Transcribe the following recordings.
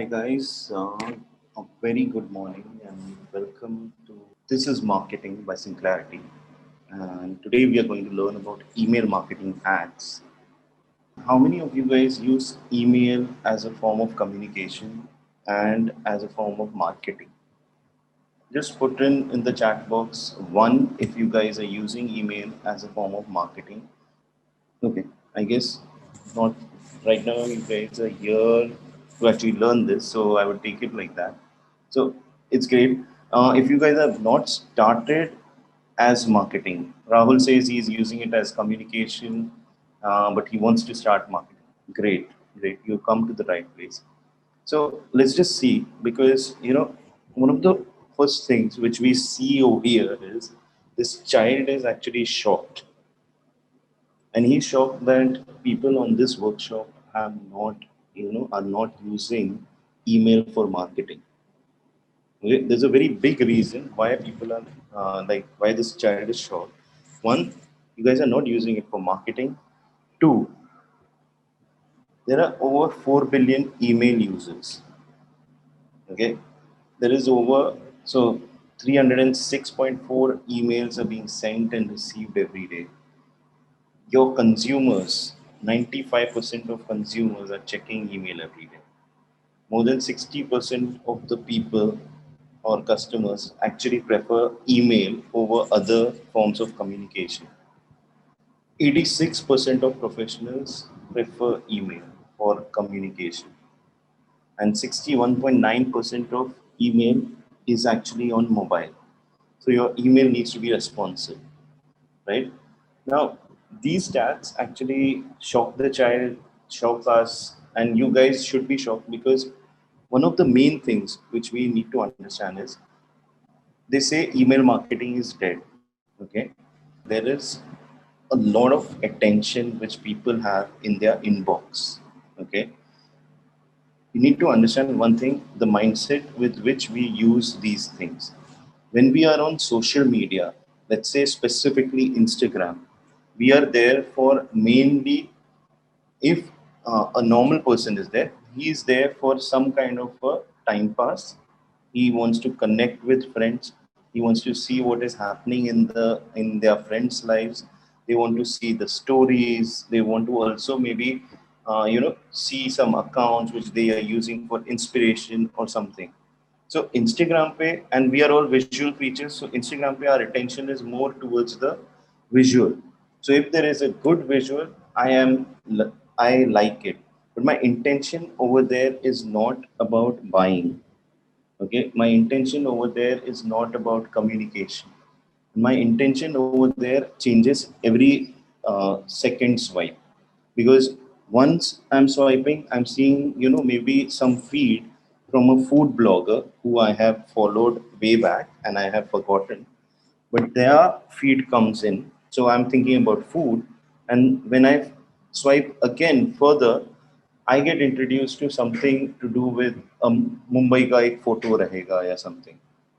Hi guys, a very good morning and welcome to This is Marketing by Synclarity. And today we are going to learn about email marketing hacks. How many of you guys use email as a form of communication and as a form of marketing? Just put in the chat box one if you guys are using email as a form of marketing. Okay, I guess not right now. You guys are here to actually learn this, so I would take it like that. So it's great. If you guys have not started as marketing, Rahul says he's using it as communication, but he wants to start marketing. Great, great. You come to the right place. So let's just see because one of the first things which we see over here is this child is actually shocked, and he's shocked that people on this workshop have not are not using email for marketing. Okay? There's a very big reason why people are like why this child is shocked. One, you guys are not using it for marketing. Two, there are over 4 billion email users. Okay, there is over, so 306.4 emails are being sent and received every day. Your consumers, 95% of consumers are checking email every day. More than 60% of the people or customers actually prefer email over other forms of communication. 86% of professionals prefer email for communication, and 61.9% of email is actually on mobile. So your email needs to be responsive, right? Now, these stats actually shock the child, shock us, and you guys should be shocked because one of the main things which we need to understand is they say email marketing is dead. Okay, there is a lot of attention which people have in their inbox. Okay, you need to understand one thing: the mindset with which we use these things. When we are on social media, let's say specifically Instagram, we are there for mainly, if a normal person is there, he is there for some kind of a time pass. He wants to connect with friends. He wants to see what is happening in their friends' lives. They want to see the stories. They want to also maybe see some accounts which they are using for inspiration or something. So Instagram pay, and we are all visual creatures. So Instagram pay, our attention is more towards the visual. So if there is a good visual, I like it. But my intention over there is not about buying. Okay, my intention over there is not about communication. My intention over there changes every second swipe, because once I'm swiping, I'm seeing maybe some feed from a food blogger who I have followed way back and I have forgotten, but their feed comes in, so I'm thinking about food, and when I swipe again further, I get introduced to something to do with Mumbai का एक photo रहेगा या something,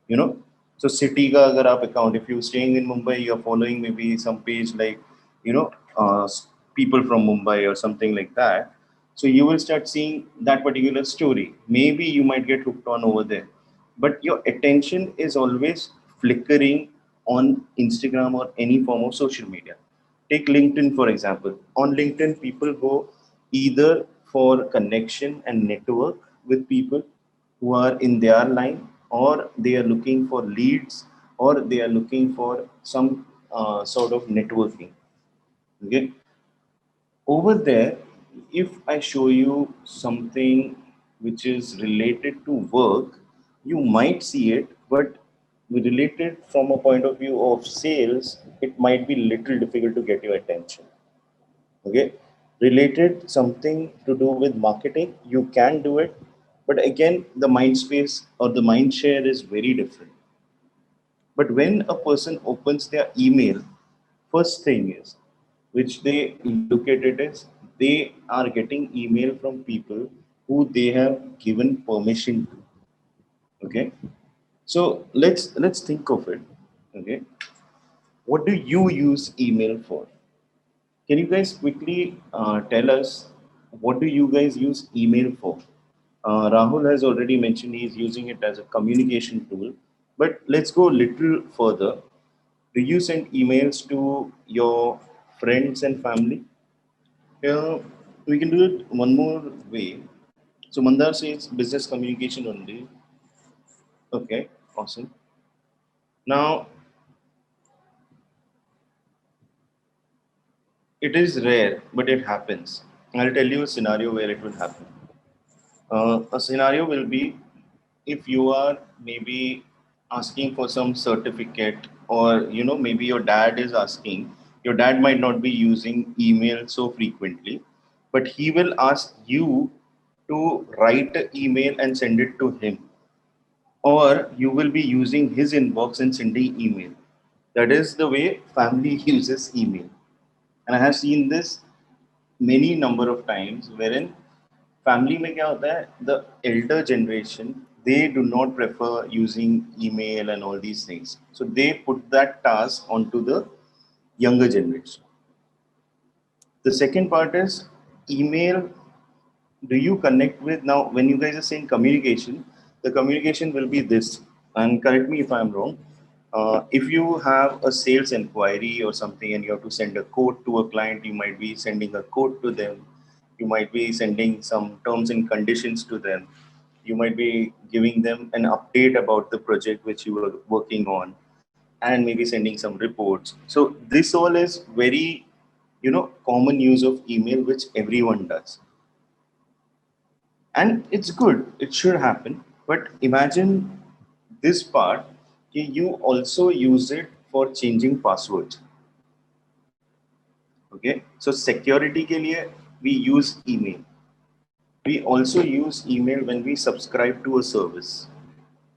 you know. So city का अगर आप account, if you're staying in Mumbai, you're following maybe some page like you know uh, people from Mumbai or something like that. So you will start seeing that particular story. Maybe you might get hooked on over there, but your attention is always flickering on Instagram or any form of social media. Take LinkedIn, for example. On LinkedIn, people go either for connection and network with people who are in their line, or they are looking for leads, or they are looking for some sort of networking. Okay, over there, if I show you something which is related to work, you might see it, but related from a point of view of sales, it might be little difficult to get your attention. Okay, related something to do with marketing, you can do it, but again the mind space or the mind share is very different. But when a person opens their email, first thing is, which they look at it is, they are getting email from people who they have given permission to. Okay, so let's think of it. Okay, what do you use email for? Can you guys quickly tell us what do you guys use email for? Rahul has already mentioned he's using it as a communication tool. But let's go a little further. Do you send emails to your friends and family? Yeah, we can do it one more way. So Mandar says business communication only. Okay, awesome. Now, it is rare, but it happens. I'll tell you a scenario where it will happen. A scenario will be if you are maybe asking for some certificate, or maybe your dad is asking. Your dad might not be using email so frequently, but he will ask you to write an email and send it to him, or you will be using his inbox and sending email. That is the way family uses email. And I have seen this many number of times wherein family में क्या होता है, the elder generation, they do not prefer using email and all these things, so they put that task onto the younger generation. The second part is email. Do you connect with, now when you guys are saying communication, the communication will be this, and correct me if I'm wrong. If you have a sales inquiry or something and you have to send a quote to a client, you might be sending a quote to them, you might be sending some terms and conditions to them, you might be giving them an update about the project which you were working on, and maybe sending some reports. So this all is very common use of email which everyone does, and it's good, it should happen. But imagine this part, you also use it for changing passwords. Okay, so security के लिए we use email. We also use email when we subscribe to a service.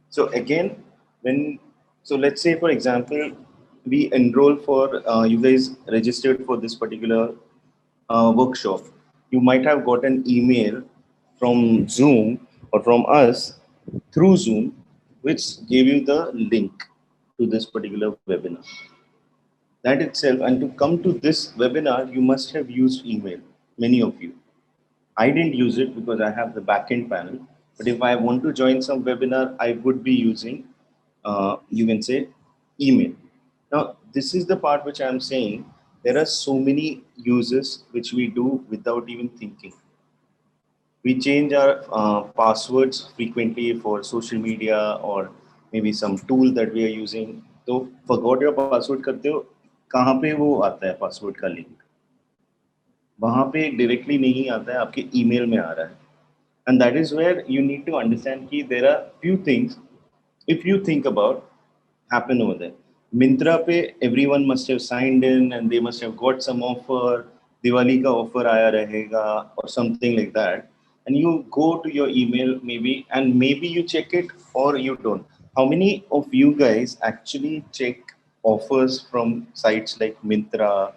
So again, when, so let's say for example, we enroll for you guys registered for this particular workshop. You might have got an email from Zoom or from us through Zoom, which gave you the link to this particular webinar. That itself, and to come to this webinar, you must have used email, many of you. I didn't use it because I have the backend panel. But if I want to join some webinar, I would be using, you can say, email. Now, this is the part which I'm saying. There are so many uses which we do without even thinking. We change our passwords frequently for social media or maybe some tool that we are using. तो forgot your password करते हो, कहाँ पे वो आता है password का link? वहाँ पे directly नहीं आता है, आपके email में आ रहा है. And that is where you need to understand कि there are few things, if you think about, happen over there. Myntra पे everyone must have signed in and they must have got some offer, Diwali का offer आया रहेगा or something like that. And you go to your email maybe, and maybe you check it or you don't. How many of you guys actually check offers from sites like Myntra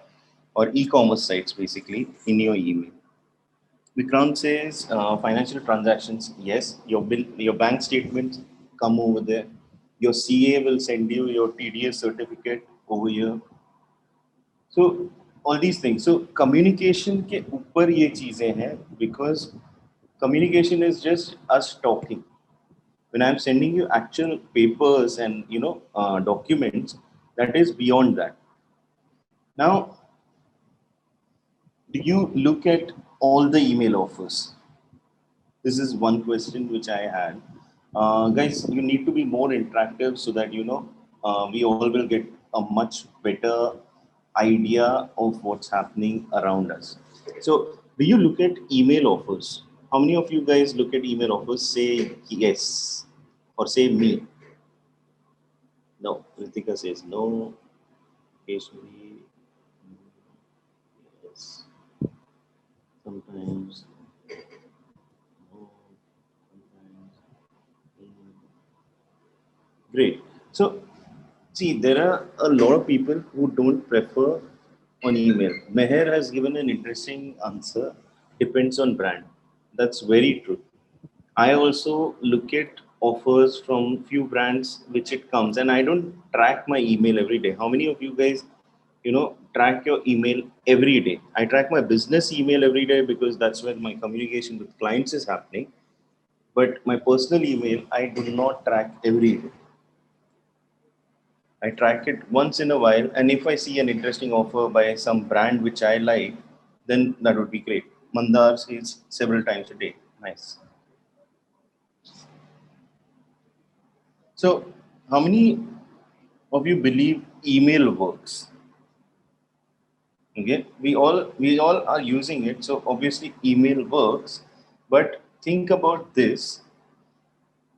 or e-commerce sites basically in your email? Vikrant says financial transactions. Yes, your bill, your bank statements come over there. Your CA will send you your TDS certificate over here. So all these things. So communication के ऊपर ये चीजें हैं, because communication is just us talking. When I'm sending you actual papers and documents, that is beyond that. Now, do you look at all the email offers? This is one question which I had. Guys, you need to be more interactive so that we all will get a much better idea of what's happening around us. So, do you look at email offers? How many of you guys look at email offers? Say yes, or say me. No. Ritika says no. Occasionally, yes. Sometimes. No. Sometimes. Great. So, see, there are a lot of people who don't prefer on email. Meher has given an interesting answer. Depends on brand. That's very true. I also look at offers from few brands which it comes, and I don't track my email every day. How many of you guys, track your email every day? I track my business email every day because that's where my communication with clients is happening. But my personal email, I do not track every day. I track it once in a while, and if I see an interesting offer by some brand which I like, then that would be great. Mandar says several times a day. Nice. So, how many of you believe email works? Okay, we all are using it, so obviously email works. But think about this: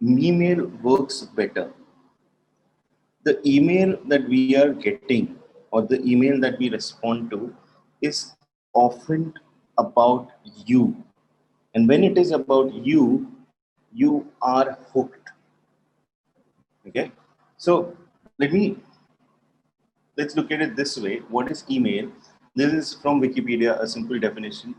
email works better. The email that we are getting or the email that we respond to is often about you. And when it is about you, you are hooked. Okay. So let me let's look at it this way. What is email? This is from Wikipedia, a simple definition.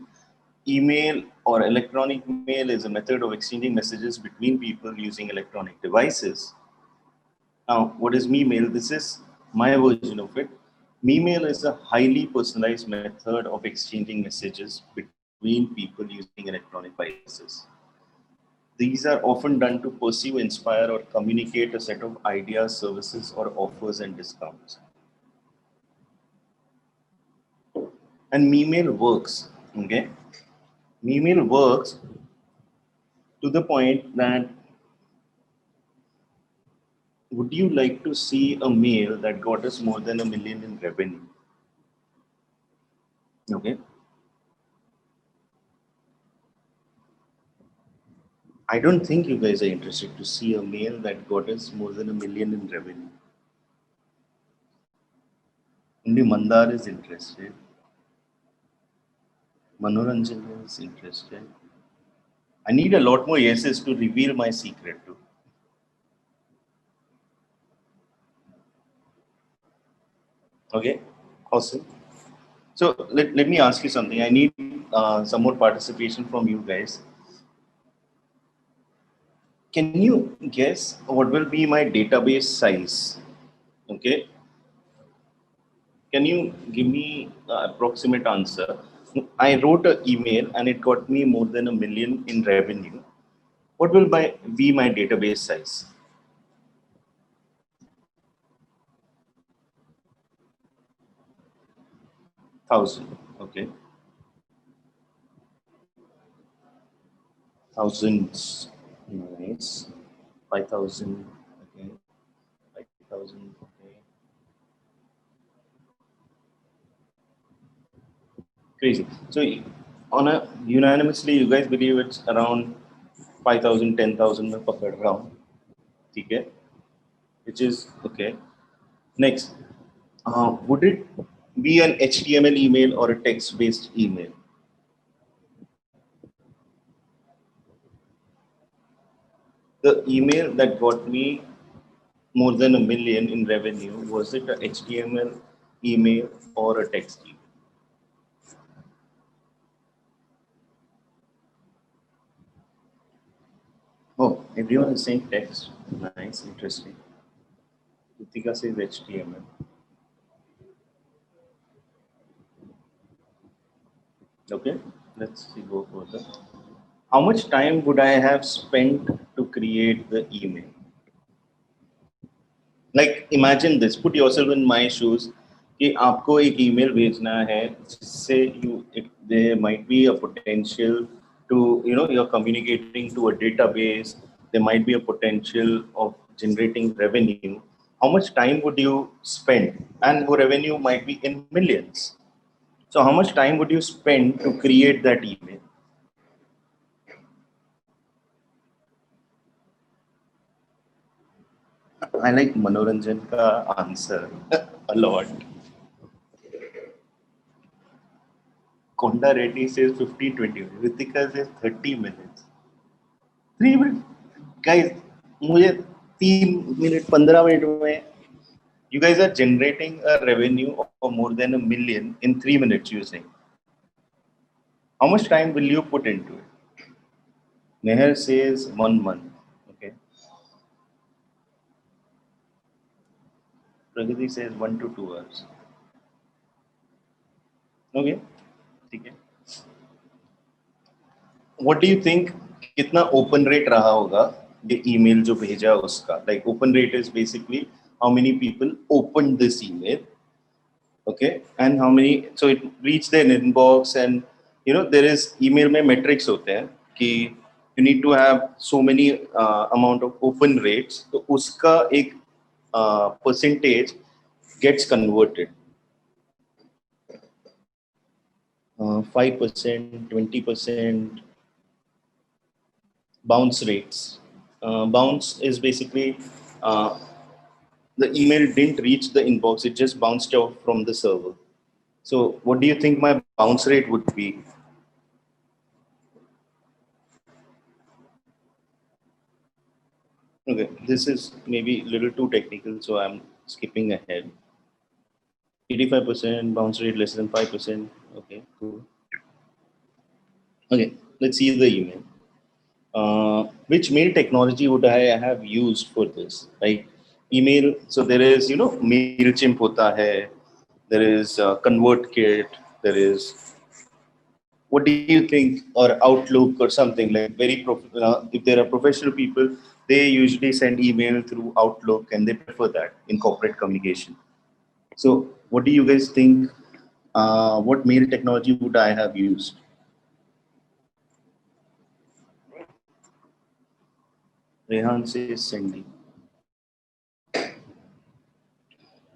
Email or electronic mail is a method of exchanging messages between people using electronic devices. Now, what is Memail? This is my version of it. Memail is a highly personalized method of exchanging messages between people using electronic devices. These are often done to pursue, inspire, or communicate a set of ideas, services, or offers and discounts. And Memail works. Okay, Memail works to the point that would you like to see a mail that got us more than 1 million in revenue? Okay, I don't think you guys are interested to see a mail that got us more than 1 million in revenue. Only Mandar is interested. Manoranjan is interested. I need a lot more yeses to reveal my secret too. Okay, awesome. So let me ask you something. I need some more participation from you guys. Can you guess what will be my database size? Okay, can you give me the approximate answer? I wrote an email and it got me more than 1 million in revenue. What will be my database size? 1,000. Okay. Thousands. Nice. 5,000. Okay. 5,000. Okay. Crazy. So on a unanimously, you guys believe it's around 5,000, 10,000 में पकड़ रहा हूँ. ठीक है? Which is okay. Next, would it be an HTML email or a text-based email? The email that got me more than 1 million in revenue, was it a HTML email or a text email? Oh, everyone is saying text. Nice, interesting. Ritika says HTML. Okay, let's see, go further. How much time would I have spent to create the email? Like imagine this, put yourself in my shoes कि आपको एक email भेजना है जिससे there might be a potential to, you're communicating to a database, there might be a potential of generating revenue. How much time would you spend? And your revenue might be in millions. So how much time would you spend to create that email? I like Manoranjan ka answer a lot. Konda Reddy says 15, 20. Ritika says 30 minutes. 3 minutes? Guys, मुझे 3 minute 15 minute में you guys are generating a revenue of more than 1 million in 3 minutes using. How much time will you put into it? Meher says 1 month. Okay. Pragati says 1 to 2 hours. Okay. Okay. What do you think कितना open rate रहा होगा ये email जो भेजा उसका. Like open rate is basically how many people opened this email, okay, and how many, so it reached their inbox. And there is email में metrics होते हैं कि you need to have so many amount of open rates, तो उसका एक percentage gets converted. 5%, 20% bounce rates. Bounce is basically uh, the email didn't reach the inbox, it just bounced out from the server. So what do you think my bounce rate would be? Okay, this is maybe a little too technical, so I'm skipping ahead. 85% bounce rate less than 5%. Okay, cool. Okay, let's see the email. Which mail technology would I have used for this? Like email, so there is, MailChimp hota hai, there is ConvertKit, there is, what do you think, or Outlook or something like if there are professional people, they usually send email through Outlook and they prefer that in corporate communication. So what do you guys think? What mail technology would I have used? Rehan says sending.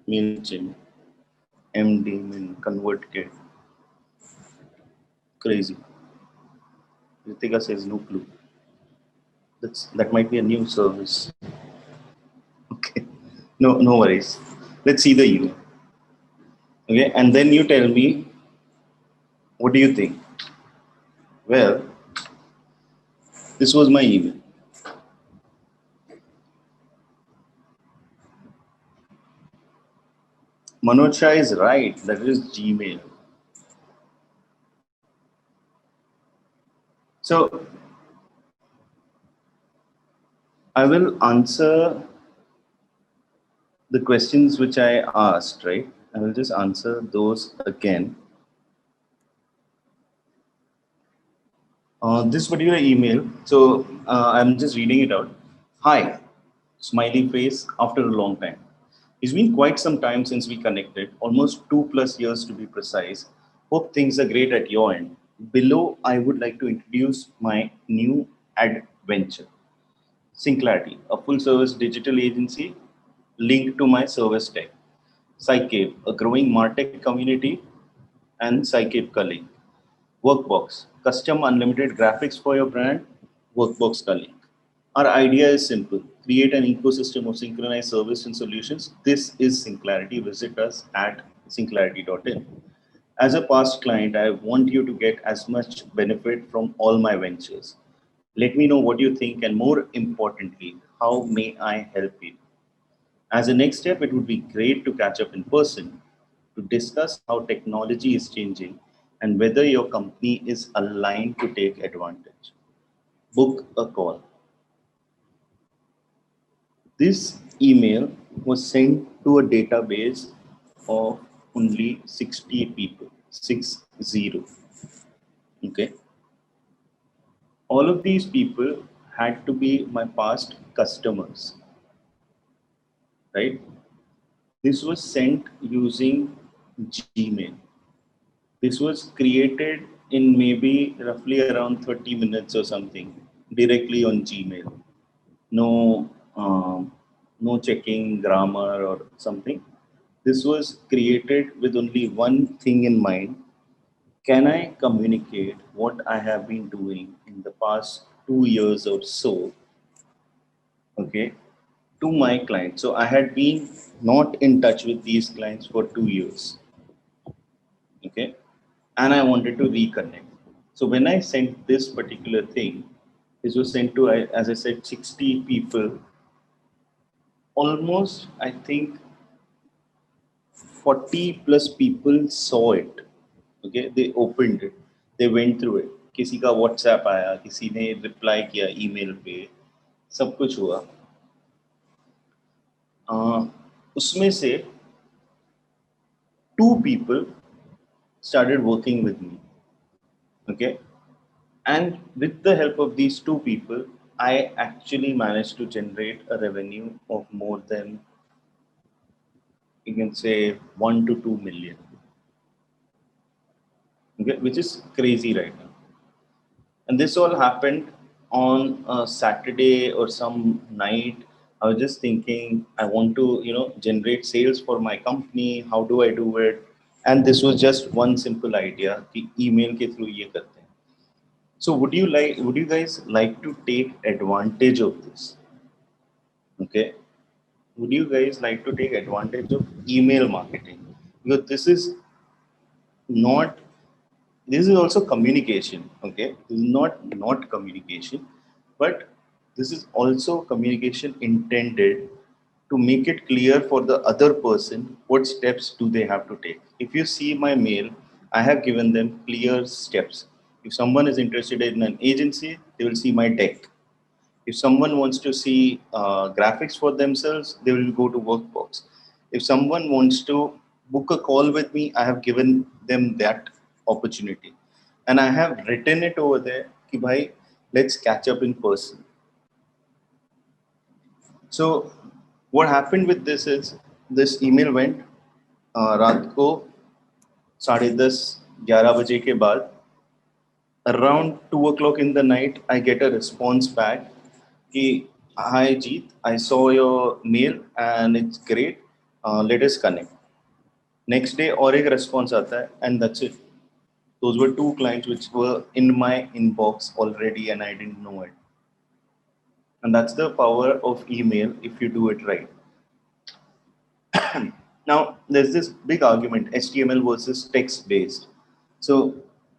MailChimp, MDmin, ConvertKit. Crazy. Ritika says no clue. That might be a new service. Okay. No worries. Let's see the email. Okay, and then you tell me, what do you think? Well, this was my email. Manoj Shah is right. That is Gmail. So I will answer the questions which I asked, right? I will just answer those again. This particular email, so I'm just reading it out. Hi, smiley face after a long time. It's been quite some time since we connected, almost 2+ years to be precise. Hope things are great at your end. Below, I would like to introduce my new adventure. Synclarity, a full-service digital agency linked to my service tech. Psycape, a growing MarTech community, and Psycape Culling. Workbox, custom unlimited graphics for your brand. Workbox Culling. Our idea is simple. Create an ecosystem of synchronized service and solutions. This is Synclarity. Visit us at synclarity.in. As a past client, I want you to get as much benefit from all my ventures. Let me know what you think, and more importantly, how may I help you? As a next step, it would be great to catch up in person to discuss how technology is changing and whether your company is aligned to take advantage. Book a call. This email was sent to a database of only 60 people, 60. Okay. All of these people had to be my past customers, right? This was sent using Gmail. This was created in maybe roughly around 30 minutes or something, directly on Gmail. No, no checking grammar or something. This was created with only one thing in mind. Can I communicate what I have been doing in the past 2 years or so, okay, to my clients? So I had been not in touch with these clients for 2 years, okay, and I wanted to reconnect. So when I sent this particular thing, this was sent to, as I said, 60 people. Almost, I think 40+ people saw it. Okay, they opened it, they went through it. किसी का WhatsApp आया, किसी ने reply किया email पे, सब कुछ हुआ. उसमें से 2 people started working with me. Okay, And with the help of these two people, I actually managed to generate a revenue of more than, you can say, 1 to 2 million, okay, which is crazy right now. And this all happened on a Saturday or some night. I was just thinking, I want to, generate sales for my company. How do I do it? And this was just one simple idea. कि email के through ये करते हैं. So would you guys like to take advantage of this? Okay. Would you guys like to take advantage of email marketing? Because not this is also communication. Okay, this is not communication, but this is also communication intended to make it clear for the other person what steps do they have to take. If you see my mail, I have given them clear steps. If someone is interested in an agency, they will see my deck. If someone wants to see graphics for themselves, they will go to Workbox. If someone wants to book a call with me, I have given them that opportunity. And I have written it over there, ki bhai, let's catch up in person. So what happened with this is, this email went रात को 10:30 11 बजे के बाद, around 2 o'clock in the night, I get a response back. Ki, hi Jeet, I saw your mail and it's great. Let us connect. Next day, और एक response आता है, and that's it. Those were two clients which were in my inbox already, and I didn't know it. And that's the power of email if you do it right. Now, there's this big argument, HTML versus text-based. So,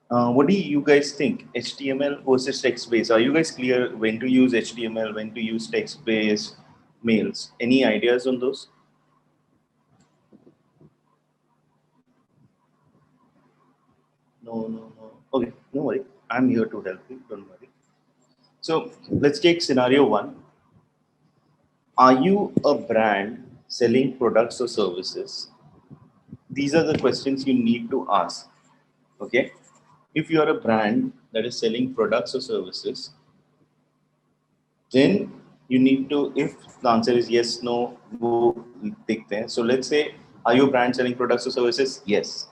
what do you guys think? HTML versus text-based. Are you guys clear when to use HTML, when to use text-based mails? Any ideas on those? No. Okay, no worry. I'm here to help you. Don't worry. So, let's take scenario one. Are you a brand selling products or services? These are the questions you need to ask. Okay. If you are a brand that is selling products or services, then you need to, if the answer is yes, no, go take there. So let's say, are you a brand selling products or services? Yes.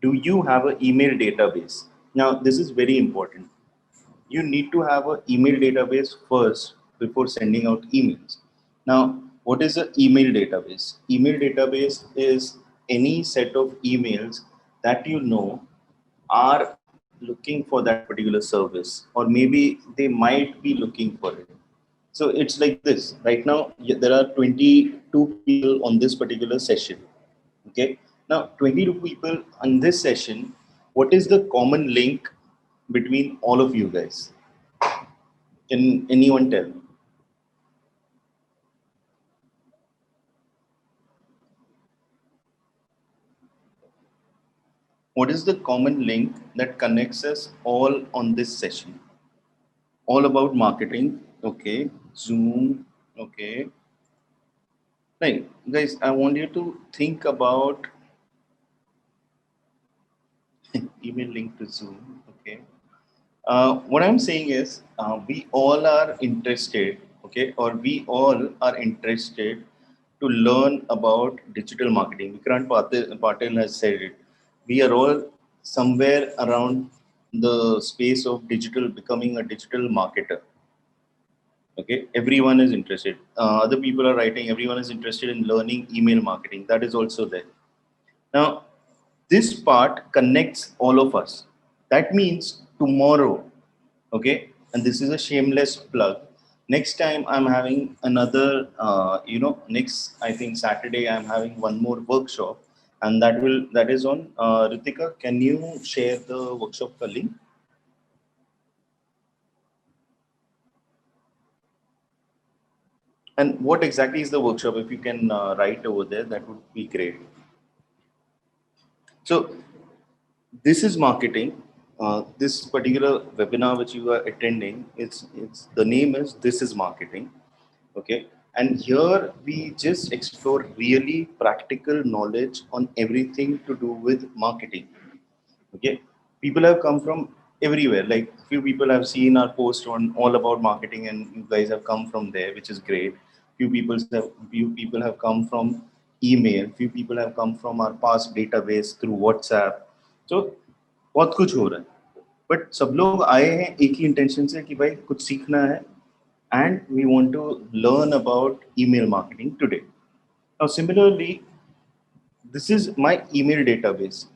Do you have an email database? Now, this is very important. You need to have an email database first before sending out emails. Now, what is an email database? Email database is any set of emails that you know are looking for that particular service, or maybe they might be looking for it. So it's like this. Right now, there are 22 people on this particular session. Okay. Now, 22 people on this session. What is the common link between all of you guys? Can anyone tell? What is the common link that connects us all on this session? All about marketing. Okay. Zoom. Okay. Right. Guys, I want you to think about email link to Zoom. Okay. What I'm saying is, we all are interested, okay, or we all are interested to learn about digital marketing. Patel has said it. We are all somewhere around the space of digital, becoming a digital marketer. Okay, everyone is interested. Other people are writing, everyone is interested in learning email marketing. That is also there. Now, this part connects all of us. That means tomorrow, okay, and this is a shameless plug. Next time I'm having another, next, I think Saturday I'm having one more workshop, and that is on Ritika. Can you share the workshop link? And what exactly is the workshop? If you can write over there, that would be great. So this is marketing. This particular webinar which you are attending, it's the name is This is Marketing. Okay, and here we just explore really practical knowledge on everything to do with marketing. Okay, people have come from everywhere. Like few people have seen our post on All About Marketing, and you guys have come from there, which is great. Few people have come from email. Few people have come from our past database through WhatsApp. So बहुत कुछ हो रहा है, but सब लोग आए हैं एक ही इंटेंशन से कि भाई कुछ सीखना है, and we want to learn about email marketing today. Now, similarly, this is my email database.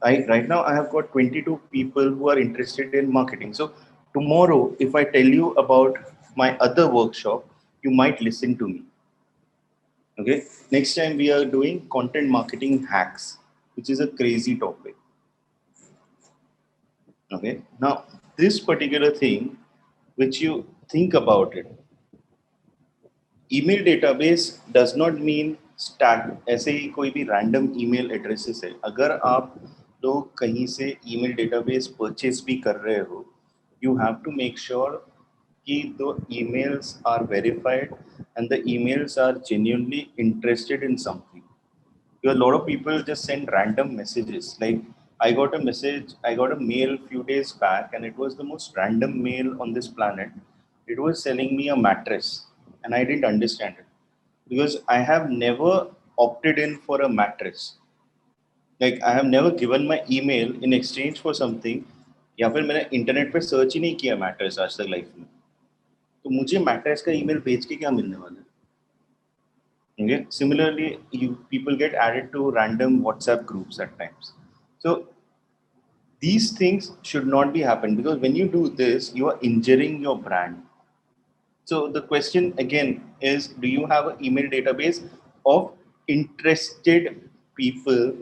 Right now I have got 22 people who are interested in marketing. So tomorrow, if I tell you about my other workshop, you might listen to me. Okay. Next time we are doing content marketing hacks, which is a crazy topic. Okay. Now, this particular thing, which you think about it, email database does not mean stack ऐसे ही कोई भी random email addresses है. अगर आप लोग कहीं से email database purchase भी कर रहे हो, you have to make sure कि the emails are verified and the emails are genuinely interested in something. Because a lot of people just send random messages. Like I got a mail few days back, and it was the most random mail on this planet. It was selling me a mattress, and I didn't understand it because I have never opted in for a mattress. Like I have never given my email in exchange for something. या फिर मैंने internet पे search ही नहीं किया mattress आज तक life में, तो मुझे मैट्रेस का ईमेल भेज के क्या मिलने वाला है? Okay. Similarly, people get added to random WhatsApp groups at times. So these things should not be happen, because when you do this, you are injuring your brand. So the question again is, do you have an email database of interested people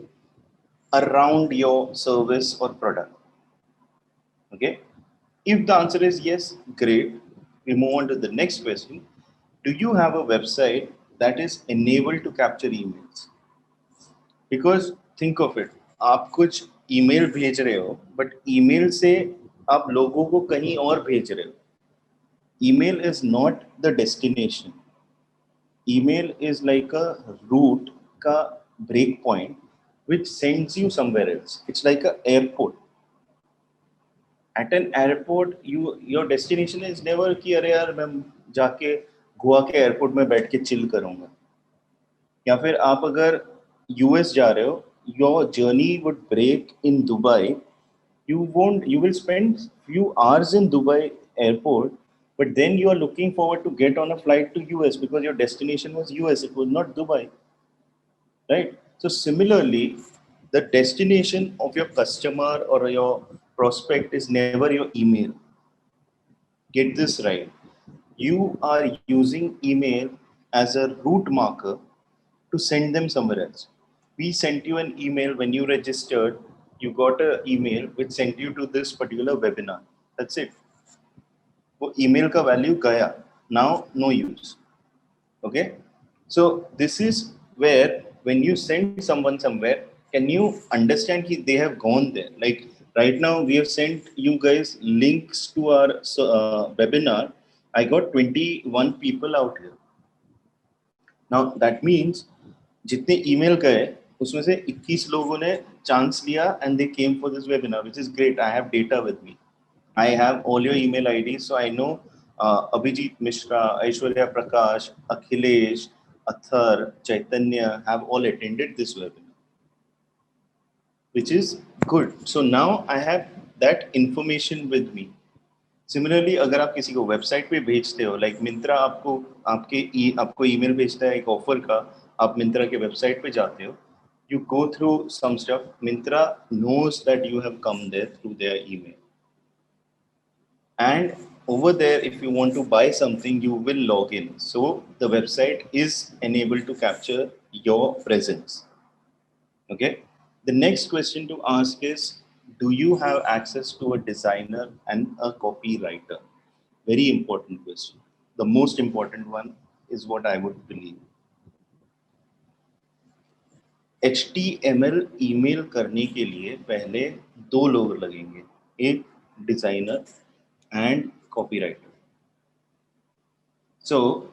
around your service or product? Okay. If the answer is yes, great. We move on to the next question. Do you have a website that is enabled to capture emails? Because think of it, आप कुछ email भेज रहे हो, but email से आप लोगों को कहीं और भेज रहे हो. Email is not the destination. Email is like a route का break point which sends you somewhere else. It's like a airport. At an airport, your destination is never कि अरे यार मैं जाके गोवा के एयरपोर्ट में बैठ के चिल करूंगा. या फिर आप अगर यूएस जा रहे हो, your journey would break in Dubai. You will spend few hours in Dubai airport, but then you are looking forward to get on a flight to US because your destination was US, it was not Dubai, right? So similarly, the destination of your customer or your prospect is never your email. Get this right. You are using email as a route marker to send them somewhere else. We sent you an email when you registered. You got an email which sent you to this particular webinar. That's it. वो email का value गया. Now no use. Okay. So this is where when you send someone somewhere, can you understand that they have gone there? Like right now, we have sent you guys links to our webinar. I got 21 people out here. Now that means जितने email गए उसमें से 21 लोगों ने chance लिया and they came for this webinar, which is great. I have data with me. I have all your email IDs, so I know Abhijit Mishra, Aishwarya Prakash, Akhilesh, Athar, Chaitanya have all attended this webinar, which is good. So now I have that information with me. Similarly, अगर आप किसी को website पे भेजते हो, like Myntra आपको email भेजता है एक ऑफर का, आप मिंत्रा के वेबसाइट पे जाते हो, you go through some stuff. Mintra knows that you have come there through their email. And over there, if you want to buy something, you will log in. So the website is enabled to capture your presence. Okay. The next question to ask is, do you have access to a designer and a copywriter? Very important question. The most important one is what I would believe. HTML email करने के लिए पहले दो लोग लगेंगे, एक designer and copywriter. So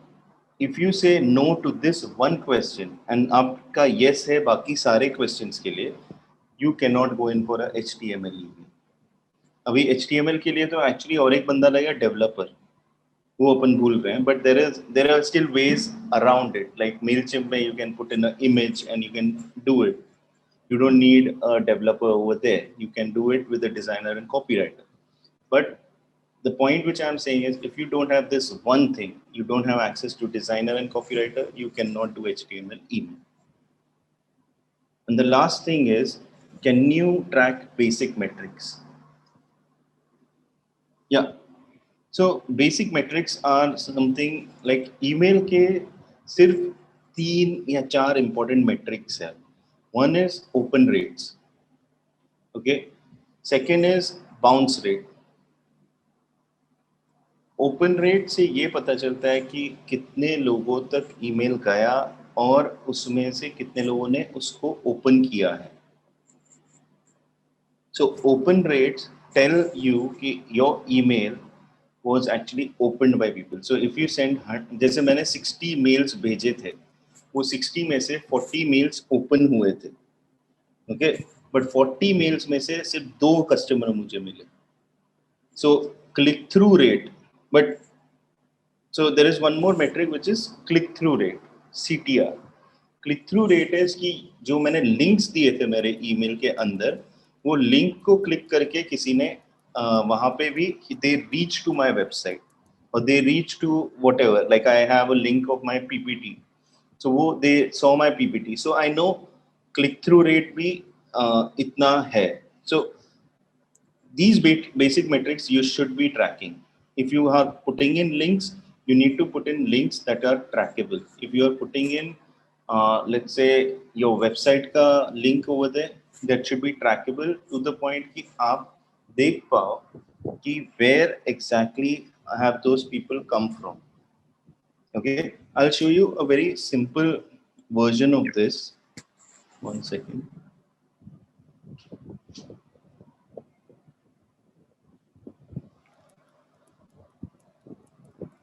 if you say no to this one question and आपका yes है बाकी सारे questions के लिए, you cannot go in for a HTML email. अभी HTML के लिए तो एक्चुअली और एक बंदा लगेगा डेवलपर, वो अपन भूल रहे हैं, but there are still ways around it. Like Mailchimp में you can put in an image and you can do it. You don't need a developer over there. You can do it with a designer and copywriter. But the point which I'm saying is, if you don't have this one thing, you don't have access to designer and copywriter, you cannot do HTML email. And the last thing is, can you track basic metrics? Yeah. So basic metrics are something like email के सिर्फ 3 या 4 important metrics है. One is open rates. Okay. Second is bounce rate. Open rate से ये पता चलता है कि कितने लोगों तक ईमेल गया और उसमें से कितने लोगों ने उसको ओपन किया है. So open rates tell you कि your email was actually opened by people. So if you send, जैसे मैंने 60 मेल्स भेजे थे, वो 60 में से 40 मेल्स ओपन हुए थे, ओके, बट 40 मेल्स में से सिर्फ 2 कस्टमर मुझे मिले. So click through rate, but so there is one more metric which is click through rate, CTR. Click through rate है कि जो मैंने लिंक्स दिए थे मेरे ईमेल के अंदर, वो लिंक को क्लिक करके किसी ने वहां पे भी they reach to my website और they reach to whatever, like I have a link of my PPT, so वो they saw my PPT, so I know click through rate भी इतना है. सो these basic metrics you should be tracking. If you are putting in links, you need to put in links that are trackable. If you are putting in let's say your website ka link over there, that should be trackable to the point ki aap dekh pao ki where exactly have those people come from. Okay, I'll show you a very simple version of this. One second.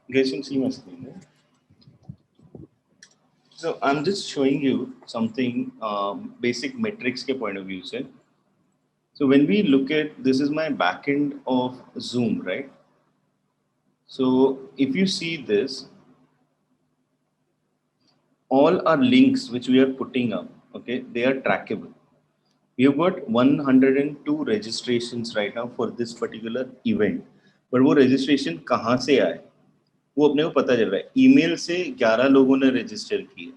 You guys can see my screen, right? So I'm just showing you something basic metrics के point of view से. So when we look at, this is my backend of Zoom, right? So if you see this, all our links which we are putting up, okay, they are trackable. We have got 102 registrations right now for this particular event. But वो registration कहाँ से आए? वो अपने को पता चल रहा है. ईमेल से 11 लोगों ने register किया.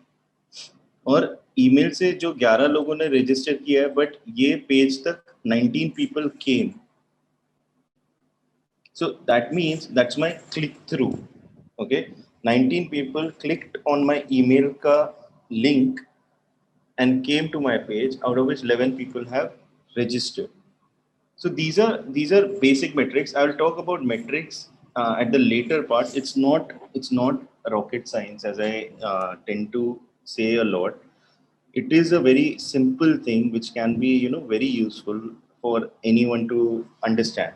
और ईमेल से जो 11 लोगों ने रजिस्टर किया है, बट ये पेज तक 19 people came, so that means that's my click through. Okay, 19 people clicked on my email का link and came to my page, out of which 11 people have registered. So these are basic metrics. I will talk about metrics at the later part. It's not rocket science, as I tend to say a lot. It is a very simple thing which can be very useful for anyone to understand.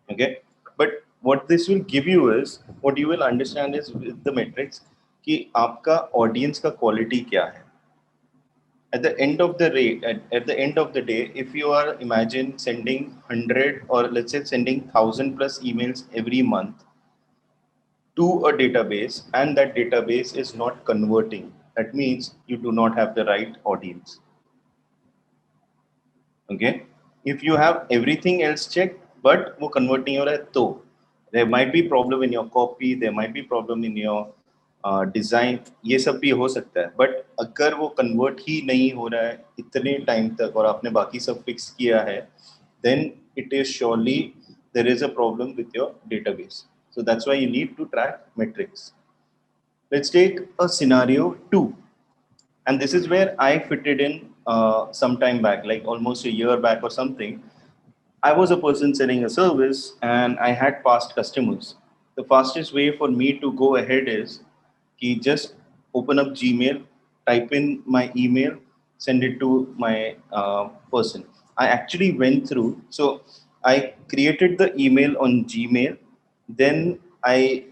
Okay, but what this will give you is, what you will understand is with the metrics कि आपका audience का quality क्या है. At the end of the rate, at the end of the day, if you are, imagine sending 100 or let's say sending 1,000 plus emails every month to a database, and that database is not converting, that means you do not have the right audience. Okay, if you have everything else checked but वो convert नहीं हो रहा है, तो there might be problem in your copy, there might be problem in your design, ये सब भी हो सकता है. but अगर वो convert ही नहीं हो रहा है इतने time तक और आपने बाकी सब fix किया है, then it is surely there is a problem with your database. So that's why you need to track metrics. Let's take a scenario 2. And this is where I fitted in some time back, like almost a year back or something. I was a person selling a service and I had past customers. The fastest way for me to go ahead is कि just open up Gmail, type in my email, send it to my person. I actually went through, so I created the email on Gmail, then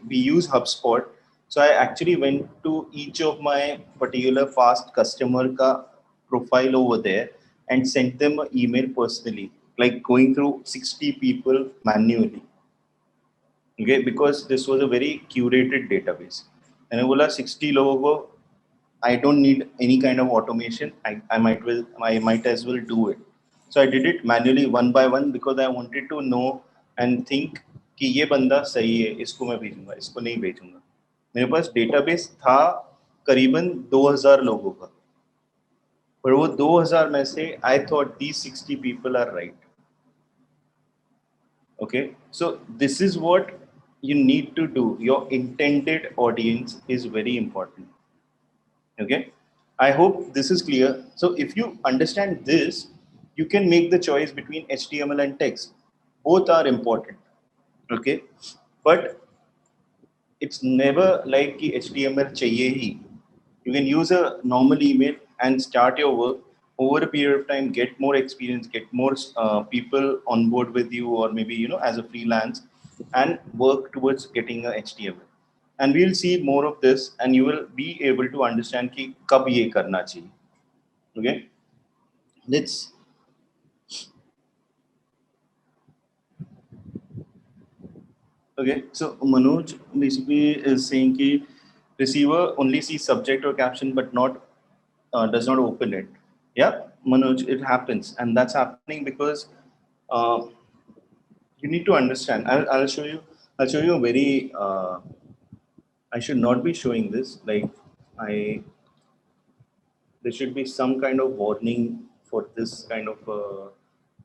we use HubSpot. So I actually went to each of my particular past customer ka profile over there and sent them an email personally. like going through 60 people manually. Okay, because this was a very curated database. And I bola 60 लोगों को I don't need any kind of automation. I might as well do it. So I did it manually one by one because I wanted to know and think कि ये बंदा सही है, इसको मैं भेजूंगा, इसको नहीं भेजूंगा. मेरे पास डेटाबेस था करीबन 2000 लोगों का, पर वो 2000 में से I thought these 60 people are right. Okay, so this is what you need to do. Your intended audience is very important. Okay, I hope this is clear. So if you understand this, you can make the choice between HTML and text. Both are important. Okay, but it's never like कि HTML चाहिए ही. You can use a normal email and start your work. Over a period of time, get more experience, get more people on board with you, or maybe as a freelance, and work towards getting a HTML. And we'll see more of this, and you will be able to understand कि कब ये करना चाहिए. Okay, let's. Okay, so Manoj basically is saying कि receiver only sees subject or caption, but not does not open it. Yeah, Manoj, it happens, and that's happening because uh, you need to understand. I'll show you. I'll show you a very. I should not be showing this. Like I, there should be some kind of warning for this kind of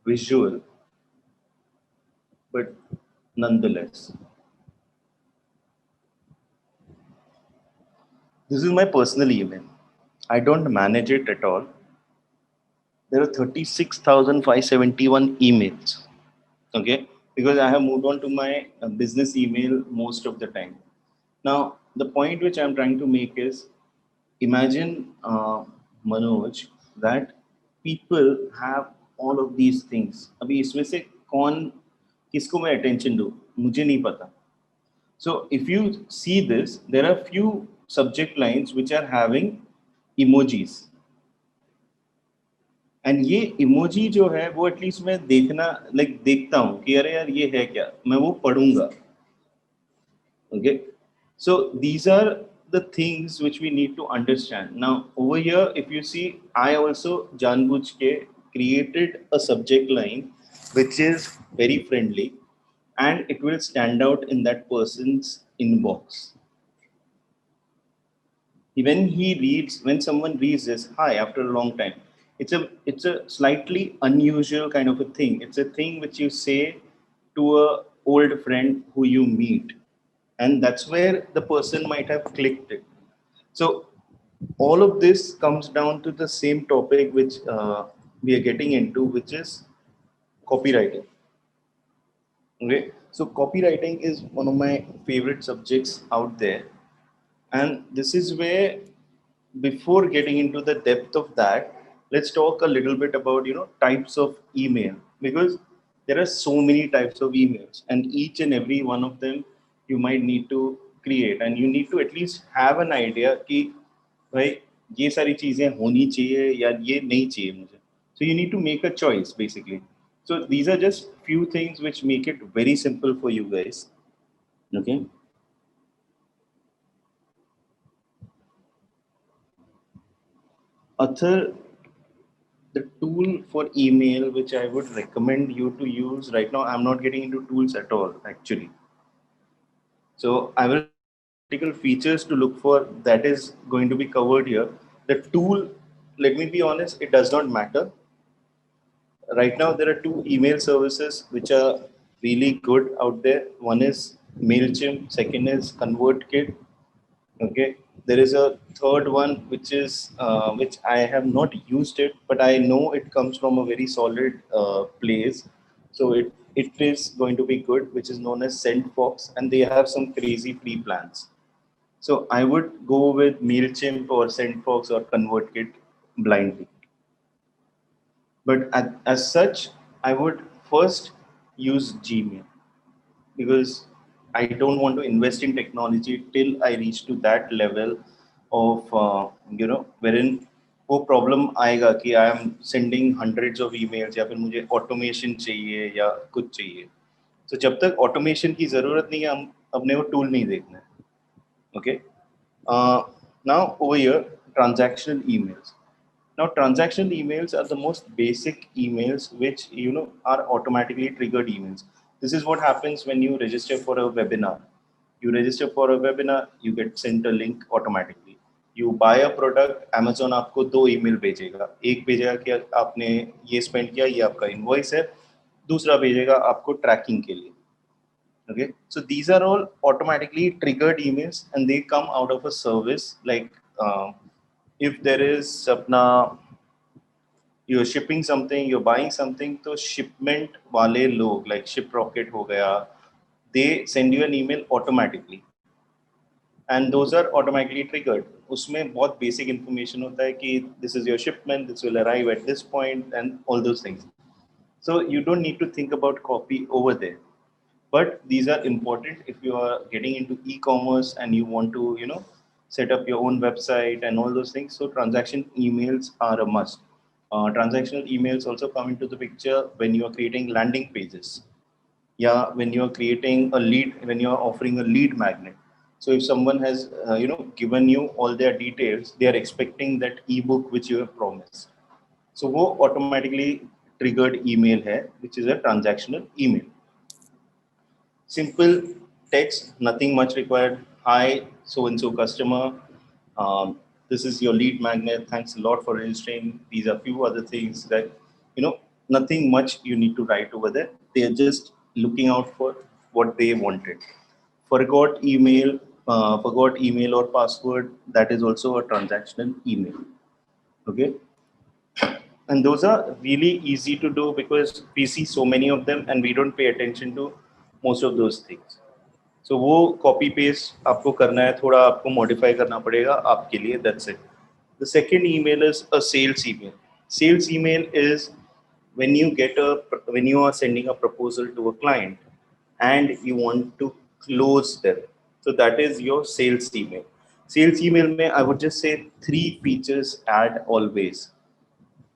visual, but nonetheless, this is my personal email. I don't manage it at all. There are 36,571 emails. Okay, because I have moved on to my business email most of the time. Now, the point which I'm trying to make is imagine, Manoj, that people have all of these things. अभी इसमें से कौन किसको मैं attention दूँ मुझे नहीं पता. So if you see this, there are few subject lines which are having emojis. And ये इमोजी जो है वो एटलीस्ट मैं देखना देखता हूँ कि अरे यार ये है क्या, मैं वो पढ़ूंगा. Okay, so these are the things which we need to understand. Now over here, if you see, I also janbuj ke created a subject line which is very friendly, and it will stand out in that person's inbox. When someone reads this, hi, after a long time, it's a slightly unusual kind of a thing. It's a thing which you say to a old friend who you meet, and that's where the person might have clicked it. So all of this comes down to the same topic which we are getting into, which is copywriting. Okay, so copywriting is one of my favorite subjects out there, and this is where, before getting into the depth of that, let's talk a little bit about types of email, because there are so many types of emails, and each and every one of them you might need to create, and you need to at least have an idea कि भाई ये सारी चीजें होनी चाहिए या ये नहीं चाहिए मुझे. So you need to make a choice basically. So these are just few things which make it very simple for you guys. Okay. Other, the tool for email which I would recommend you to use right now, I'm not getting into tools at all actually. So I will critical features to look for, that is going to be covered here. The tool, let me be honest, it does not matter. Right now, there are two email services which are really good out there. One is MailChimp, second is ConvertKit. Okay, there is a third one which is which I have not used it, but I know it comes from a very solid place, so it is going to be good, which is known as SendFox, and they have some crazy free plans. So I would go with Mailchimp or SendFox or ConvertKit blindly. But as such, I would first use Gmail, because I don't want to invest in technology till I reach to that level of wherein वो problem आएगा कि I am sending hundreds of emails या फिर मुझे automation चाहिए या कुछ चाहिए. तो जब तक ऑटोमेशन की ज़रूरत नहीं है हम अपने वो टूल नहीं देखना है. Okay. Now over here, transactional emails. Now transactional emails are the most basic emails which are automatically triggered emails. This is what happens when you register for a webinar. You register for a webinar, you get sent a link automatically. You buy a product, Amazon आपको 2 email भेजेगा. एक भेजेगा कि आपने ये spend किया, ये आपका इनवॉइस है. दूसरा भेजेगा आपको ट्रैकिंग के लिए. Okay, so these are all automatically triggered emails and they come out of a service like if there is apna you're shipping something, you're buying something, तो shipment वाले लोग like Shiprocket हो गया, they send you an email automatically and those are automatically triggered. उसमें बहुत basic information होता है कि this is your shipment, this will arrive at this point and all those things. So you don't need to think about copy over there. But these are important if you are getting into e-commerce and you want to set up your own website and all those things. So transaction emails are a must. Transactional emails also come into the picture when you are creating landing pages. Yeah, when you are creating a lead, when you are offering a lead magnet. So if someone has given you all their details, they are expecting that ebook which you have promised. So वो automatically triggered email है, which is a transactional email. Simple text, nothing much required. Hi, so and so customer. This is your lead magnet. Thanks a lot for registering. These are few other things that nothing much you need to write over there. They are just looking out for what they wanted. Forgot email or password. That is also a transactional email. Okay. And those are really easy to do because we see so many of them and we don't pay attention to most of those things. So वो copy paste आपको करना है, थोड़ा आपको modify करना पड़ेगा आपके लिए. That's it. The second email is a sales email. Sales email is when you are sending a proposal to a client and you want to close them. So that is your sales email. Sales email में I would just say 3 features add always.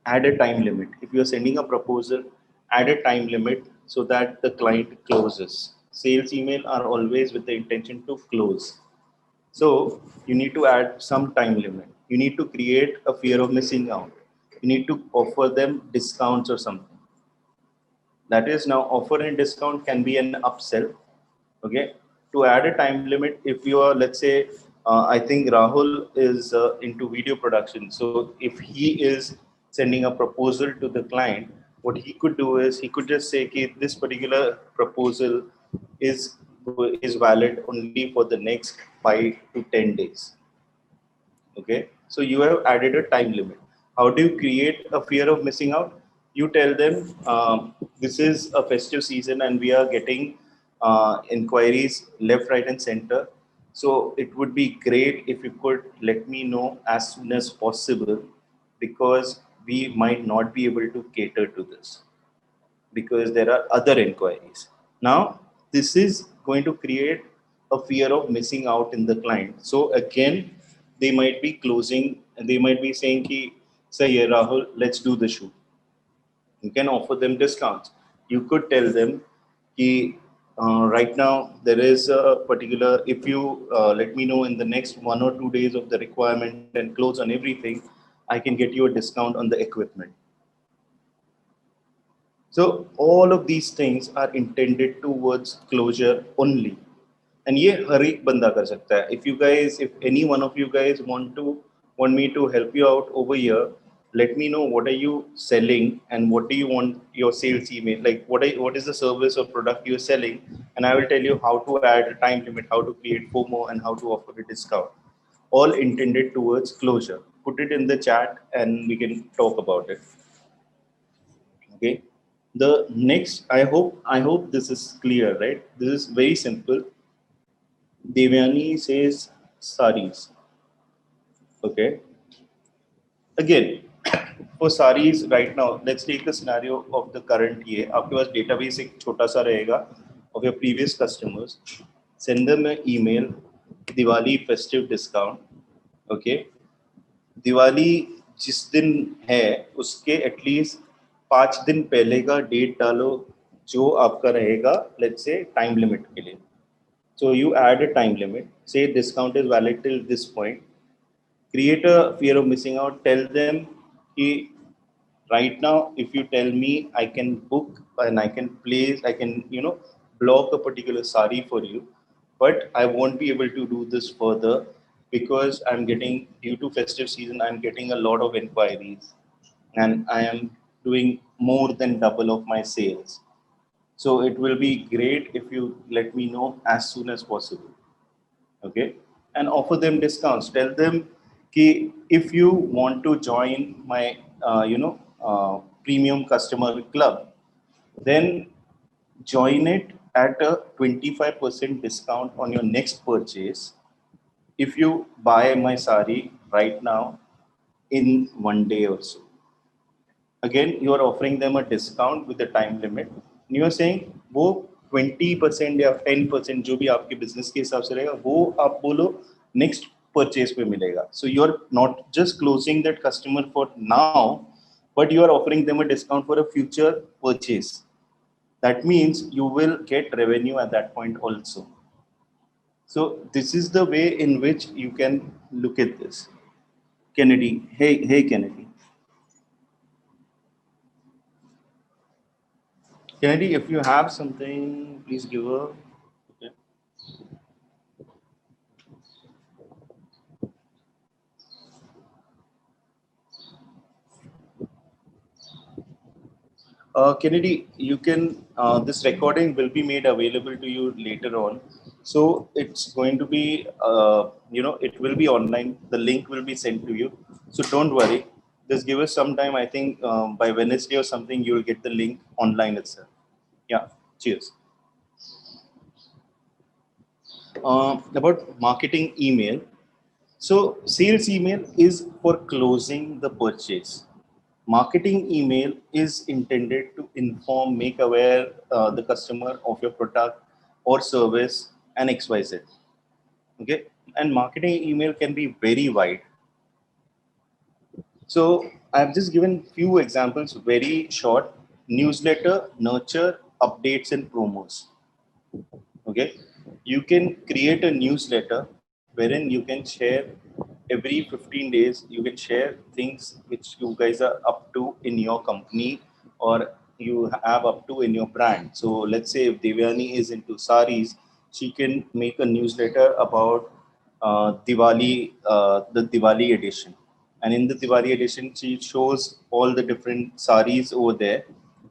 Add a time limit. If you are sending a proposal, add a time limit so that the client closes. Sales email are always with the intention to close. So you need to add some time limit. You need to create a fear of missing out. You need to offer them discounts or something. That is now offer and discount can be an upsell. Okay. To add a time limit, if you are, let's say, I think Rahul is into video production. So if he is sending a proposal to the client, what he could do is he could just say, okay, this particular proposal is valid only for the next 5 to 10 days. Okay. So you have added a time limit. How do you create a fear of missing out? You tell them this is a festive season and we are getting inquiries left, right, and center. So it would be great if you could let me know as soon as possible because we might not be able to cater to this because there are other inquiries. Now, this is going to create a fear of missing out in the client. So again, they might be closing and they might be saying, ki, say, yeah, Rahul, let's do the shoot. You can offer them discounts. You could tell them, ki, right now there is a particular, if you let me know in the next 1 or 2 days of the requirement and close on everything, I can get you a discount on the equipment. So all of these things are intended towards closure only. And ये हर एक बंदा कर सकता है. If any one of you guys want me to help you out over here, let me know what are you selling and what do you want your sales email, like what is the service or product you're selling, and I will tell you how to add a time limit, how to create FOMO, and how to offer a discount. All intended towards closure. Put it in the chat and we can talk about it. Okay. The next, I hope this is clear, right? This is very simple. Devyani says saris. Okay. Again, for saris right now, let's take the scenario of the current year. आपके पास database एक छोटा सा रहेगा of your previous customers. Send them an email, Diwali festive discount. Okay. Diwali जिस दिन है उसके at least 5 दिन पहले का डेट डालो जो आपका रहेगा, लेट्स से टाइम लिमिट के लिए. So you add a time limit, say discount is valid till this point, create a fear of missing out, tell them कि right now if you tell me I can book and I can place, I can, block a particular sari for you, but I won't be able to do this further because I'm getting, due to festive season, I'm getting a lot of inquiries and I am doing more than double of my sales. So it will be great if you let me know as soon as possible. Okay, and offer them discounts. Tell them ki if you want to join my premium customer club, then join it at a 25% discount on your next purchase if you buy my sari right now in 1 day or so. Again, you are offering them a discount with a time limit. You are saying वो 20% या 10% जो भी आपके business के हिसाब से रहेगा वो आप बोलो next purchase पे मिलेगा. So you are not just closing that customer for now, but you are offering them a discount for a future purchase. That means you will get revenue at that point also. So this is the way in which you can look at this. Kennedy, hey Kennedy. Kennedy, if you have something, please give a. Okay. Kennedy, you can. This recording will be made available to you later on. So it's going to be, it will be online. The link will be sent to you. So don't worry. Just give us some time. I think by Wednesday or something, you will get the link online itself. Yeah. Cheers. About marketing email. So sales email is for closing the purchase. Marketing email is intended to inform, make aware the customer of your product or service and XYZ. Okay, and marketing email can be very wide. So I've just given few examples, very short: newsletter, nurture, updates, and promos. Okay, you can create a newsletter wherein you can share every 15 days, you can share things which you guys are up to in your company or you have up to in your brand. So let's say if Devyani is into saris, she can make a newsletter about the Diwali edition, and in the Diwali edition she shows all the different saris over there,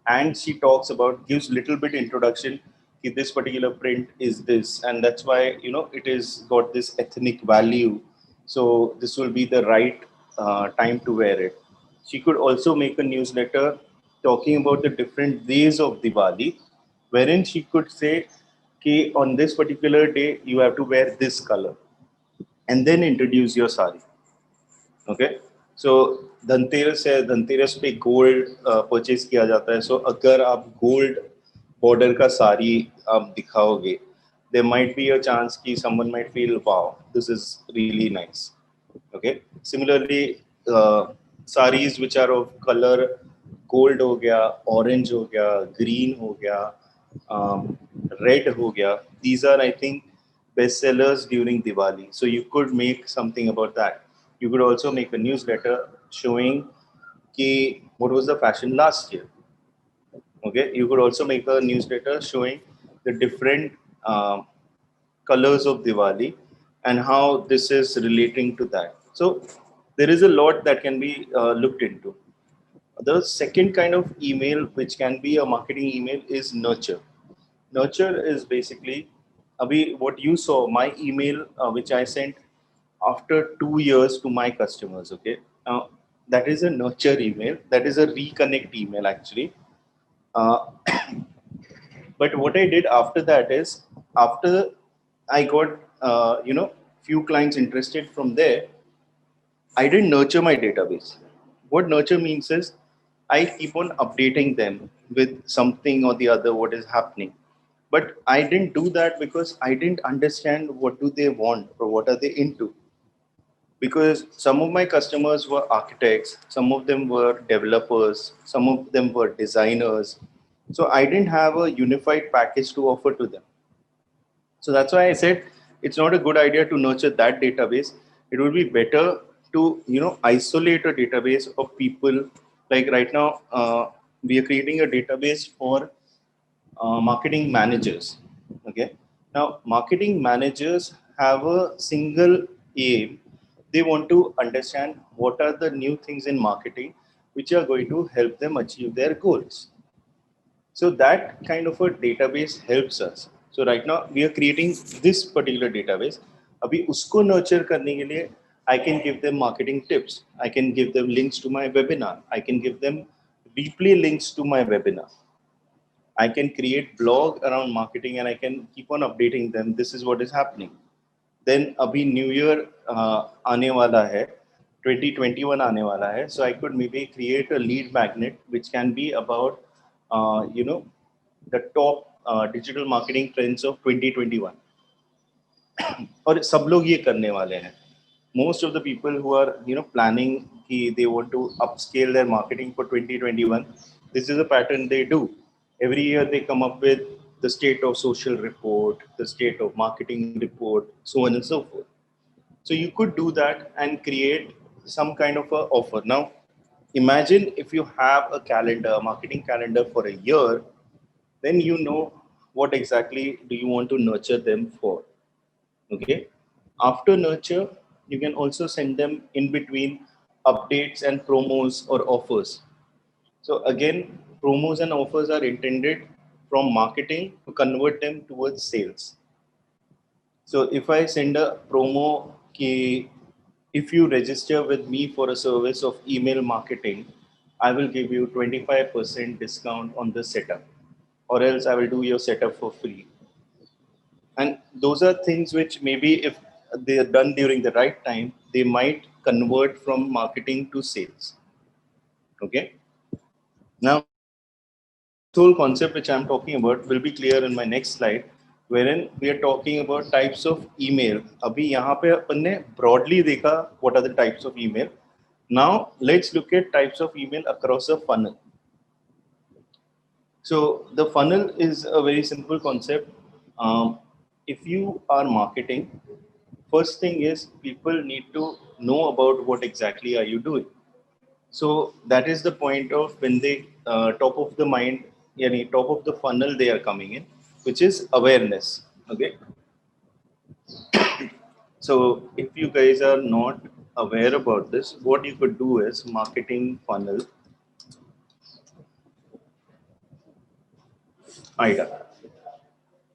and she talks about, gives little bit introduction, this particular print is this, and that's why it is got this ethnic value, so this will be the right time to wear it. She could also make a newsletter talking about the different days of Diwali, wherein she could say, okay, on this particular day you have to wear this color, and then introduce your sari. Okay, so Dhanteras है, धनतेरस पे gold purchase किया जाता है. सो अगर आप gold border का साड़ी आप दिखाओगे, there might be a chance कि someone might feel, wow, this is really nice. Okay, similarly saris which are of color gold हो गया, orange हो गया, green हो गया, red हो गया, these are I think best sellers during Diwali. So you could make something about that. You could also make a newsletter showing ki what was the fashion last year. Okay, you could also make a newsletter showing the different colors of Diwali and how this is relating to that. So there is a lot that can be looked into. The second kind of email which can be a marketing email is nurture. Nurture is basically, Abhi, what you saw, my email which I sent after 2 years to my customers. Okay, now that is a nurture email. That is a reconnect email actually. Uh, but what I did after that is, after I got few clients interested from there, I didn't nurture my database. What nurture means is I keep on updating them with something or the other what is happening. But I didn't do that because I didn't understand what do they want or what are they into. because some of my customers were architects, some of them were developers, some of them were designers. So I didn't have a unified package to offer to them. So that's why I said it's not a good idea to nurture that database. It would be better to isolate a database of people. Like right now, we are creating a database for marketing managers. Okay. Now, marketing managers have a single aim. They want to understand what are the new things in marketing which are going to help them achieve their goals. So that kind of a database helps us. So right now we are creating this particular database. अभी उसको nurture करने के लिए I can give them marketing tips. I can give them links to my webinar. I can give them replay links to my webinar. I can create blog around marketing and I can keep on updating them. This is what is happening. Then अभी New Year आने वाला है, 2021 आने वाला है. So I could maybe create a lead magnet which can be about the top digital marketing trends of 2021. और सब लोग ये करने वाले हैं. Most of the people who are planning कि they want to upscale their marketing for 2021, this is a pattern they do. Every year they come up with the state of social report, the state of marketing report, so on and so forth. So you could do that and create some kind of a offer. Now, imagine if you have a calendar, a marketing calendar for a year, then you know what exactly do you want to nurture them for. Okay. After nurture, you can also send them in between updates and promos or offers. So again, promos and offers are intended from marketing to convert them towards sales. So if I send a promo ki if you register with me for a service of email marketing, I will give you 25% discount on the setup, or else I will do your setup for free. And those are things which maybe if they are done during the right time, they might convert from marketing to sales. Okay. Now, this whole concept which I'm talking about will be clear in my next slide, wherein we are talking about types of email. अभी यहाँ पे अपन ने broadly देखा what are the types of email. Now let's look at types of email across a funnel. So the funnel is a very simple concept. If you are marketing, first thing is people need to know about what exactly are you doing. So that is the point of when they top of the mind, yani top of the funnel they are coming in, which is awareness. Okay. So if you guys are not aware about this, what you could do is marketing funnel IDA.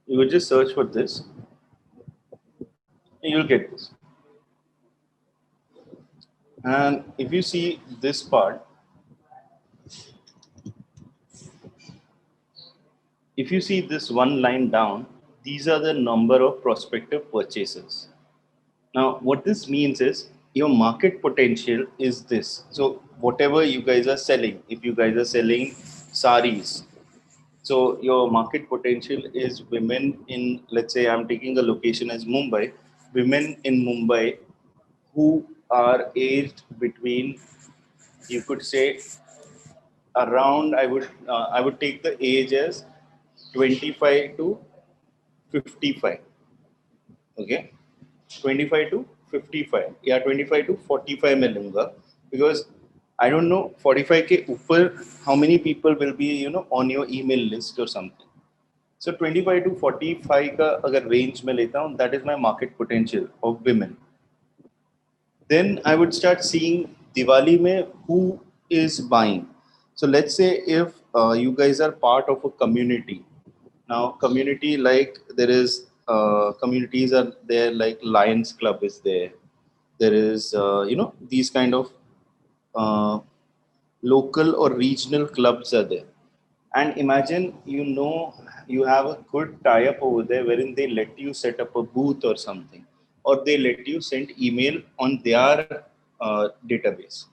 You would just search for this, and you'll get this. And if you see this part, if you see this one line down, these are the number of prospective purchases. Now, what this means is your market potential is this. So whatever you guys are selling, if you guys are selling saris, so your market potential is women in, let's say I'm taking a location as Mumbai, women in Mumbai who are aged between, you could say around, I would take the age as 25 to 55. Okay. 25 to 55. Yeah, 25 to 45 में लूँगा, because I don't know 45 के ऊपर how many people will be on your email list or something. So 25 to 45 का अगर range में लेता हूँ, that is my market potential of women. Then I would start seeing Diwali में who is buying. So let's say if you guys are part of a community. Now community, like there is communities are there, like Lions Club is there. There is these kind of local or regional clubs are there. And imagine you have a good tie-up over there wherein they let you set up a booth or something, or they let you send email on their database.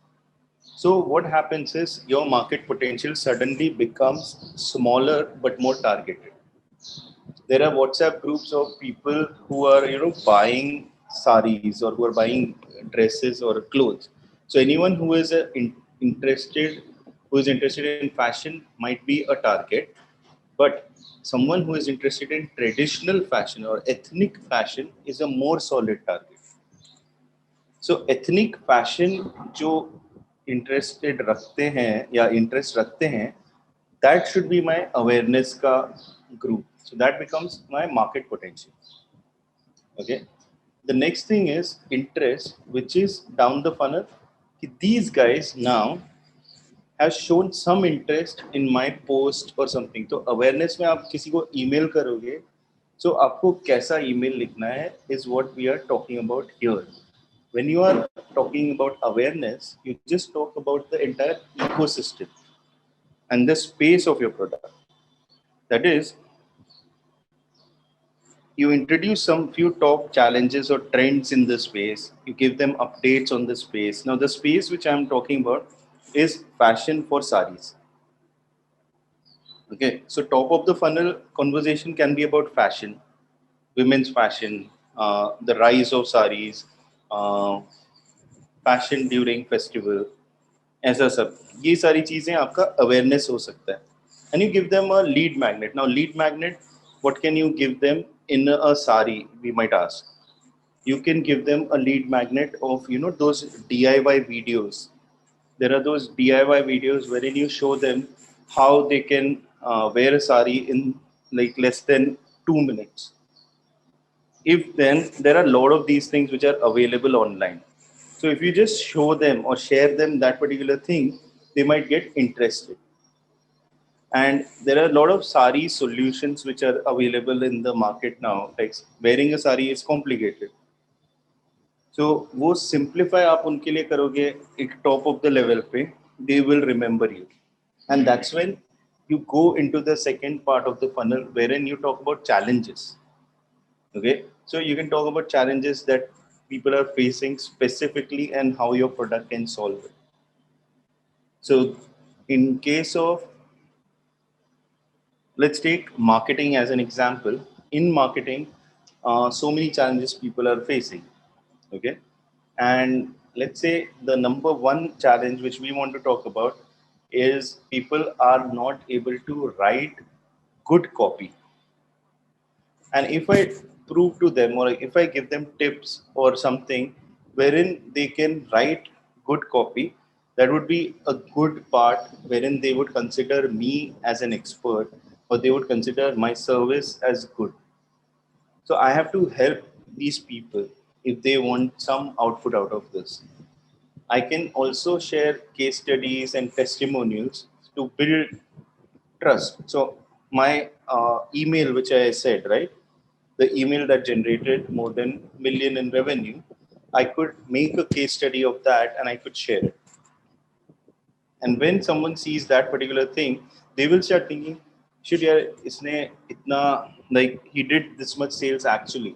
So what happens is your market potential suddenly becomes smaller but more targeted. There are WhatsApp groups of people who are buying saris or who are buying dresses or clothes. So anyone who is interested in fashion might be a target, but someone who is interested in traditional fashion or ethnic fashion is a more solid target. So ethnic fashion जो interested रखते हैं या interest रखते हैं, that should be my awareness का group. So that becomes my market potential. Okay. The next thing is interest, which is down the funnel. These guys now have shown some interest in my post or something. तो awareness में आप किसी को email करोगे, so आपको कैसा email लिखना है is what we are talking about here. When you are talking about awareness, you just talk about the entire ecosystem and the space of your product. That is, you introduce some few top challenges or trends in the space. You give them updates on the space. Now, the space which I'm talking about is fashion for saris. Okay, so top of the funnel conversation can be about fashion, women's fashion, the rise of saris, uh, fashion during festival, ऐसा सब ये सारी चीजें आपका awareness हो सकता है. And you give them a lead magnet. Now, lead magnet, what can you give them in a sari? We might ask. You can give them a lead magnet of those DIY videos. There are those DIY videos wherein you show them how they can wear a sari in like less than 2 minutes. If then there are a lot of these things which are available online. So if you just show them or share them that particular thing, they might get interested. And there are a lot of sari solutions which are available in the market now. Like wearing a sari is complicated. So वो simplify आप उनके लिए करोगे एक top of the level पे, they will remember you. And that's when you go into the second part of the funnel wherein you talk about challenges. Okay, so you can talk about challenges that people are facing specifically and how your product can solve it. So in case of, let's take marketing as an example. In marketing, so many challenges people are facing. Okay, and let's say the number one challenge which we want to talk about is people are not able to write good copy. And if I prove to them or if I give them tips or something wherein they can write good copy, that would be a good part wherein they would consider me as an expert or they would consider my service as good. So I have to help these people if they want some output out of this. I can also share case studies and testimonials to build trust. So my email, which I said, right, the email that generated more than million in revenue, I could make a case study of that and I could share it. And when someone sees that particular thing, they will start thinking, should yaar, isne itna, like he did this much sales actually.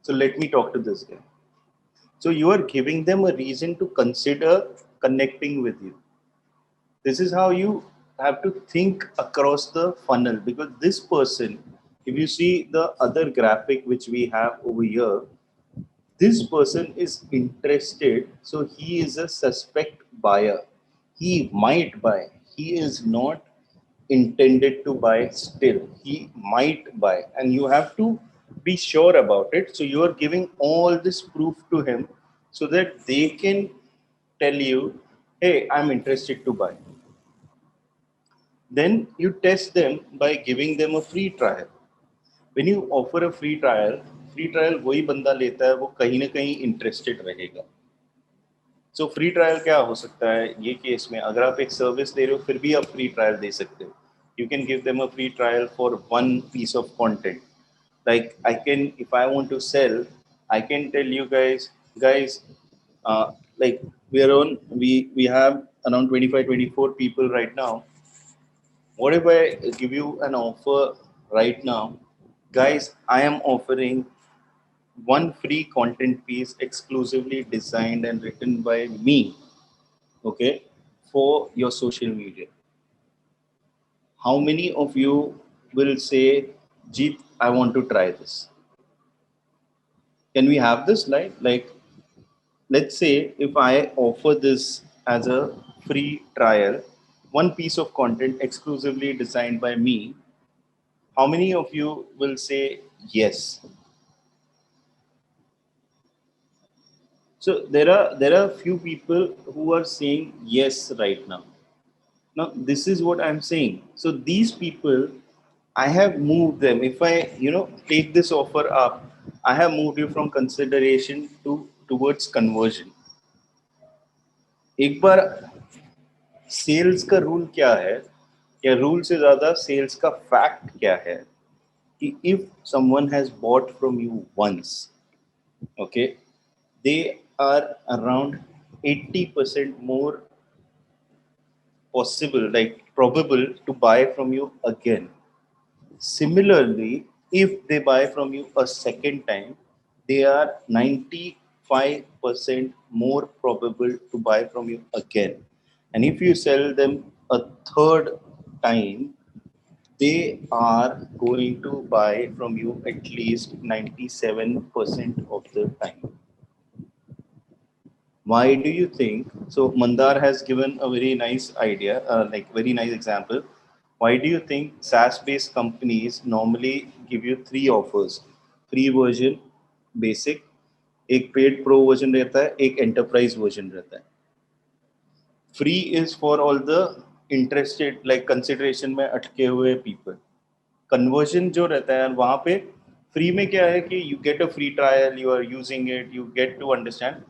So let me talk to this guy. So you are giving them a reason to consider connecting with you. This is how you have to think across the funnel, because this person, if you see the other graphic which we have over here, this person is interested. So he is a suspect buyer. He might buy. He is not intended to buy still. He might buy. And you have to be sure about it. So you are giving all this proof to him so that they can tell you, hey, I'm interested to buy. Then you test them by giving them a free trial. When you offer a free trial वही बंदा लेता है वो कहीं ना कहीं interested रहेगा. So free trial क्या हो सकता है ये केस में, अगर आप एक सर्विस दे रहे हो फिर भी आप free trial दे सकते हो. You can give them a free trial for one piece of content. Like I can, if I want to sell, I can tell you guys, like we have around 25, 24 people right now. What if I give you an offer right now? Guys, I am offering one free content piece exclusively designed and written by me, okay, for your social media. How many of you will say, Jeet, I want to try this? Can we have this slide? Like, let's say if I offer this as a free trial, one piece of content exclusively designed by me, how many of you will say yes? So there are few people who are saying yes right now. Now this is what I'm saying. So these people, I have moved them. If I take this offer up, I have moved you from consideration to towards conversion. एक बार sales का rule क्या है या rule से ज्यादा sales का fact क्या है कि if someone has bought from you once, okay, they are around 80% more possible, like probable to buy from you again. Similarly, if they buy from you a second time, they are 95% more probable to buy from you again. And if you sell them a third time, they are going to buy from you at least 97% of the time. Why do you think? So Mandar has given a very nice idea, like very nice example. Why do you think SaaS-based companies normally give you three offers? Free version, basic, एक paid pro version रहता है, एक enterprise version रहता है. Free is for all the interested, like consideration में अटके हुए people. Conversion जो रहता है वहाँ पे free में क्या है कि you get a free trial, you are using it, you get to understand.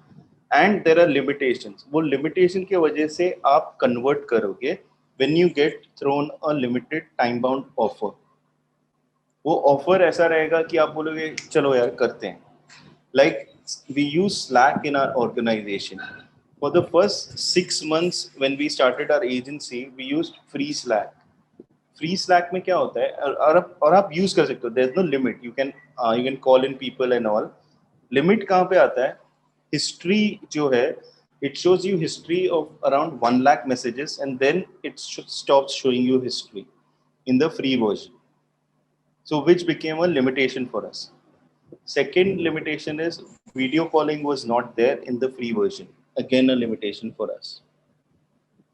And there are limitations. वो लिमिटेशन की वजह से आप कन्वर्ट करोगे when you get thrown a limited time bound offer. वो ऑफर ऐसा रहेगा कि आप बोलोगे चलो यार करते हैं. Like we use Slack in our organisation. For the first 6 months when we started our agency we used free Slack. Free Slack में क्या होता है और आप यूज कर सकते हो. There is no limit. You can call in people and all. Limit कहाँ पे आता है? हिस्ट्री जो है, it shows you history of around 1 lakh messages and then it stops showing you history in the free version. So which became a limitation for us. Second limitation is video calling was not there in the free version. Again, a limitation for us.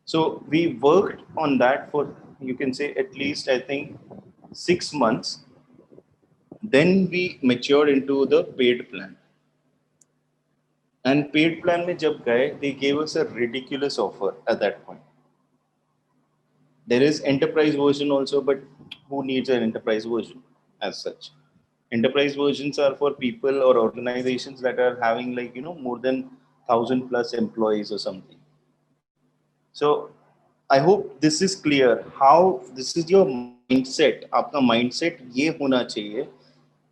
So we worked on that for, you can say, at least I think 6 months. Then we matured into the paid plan. And paid plan में जब गए, they gave us a ridiculous offer at that point. There is enterprise version also, but who needs an enterprise version as such? Enterprise versions are for people or organizations that are having like more than 1,000+ employees or something. So I hope this is clear. How this is your mindset. आपका mindset ये होना चाहिए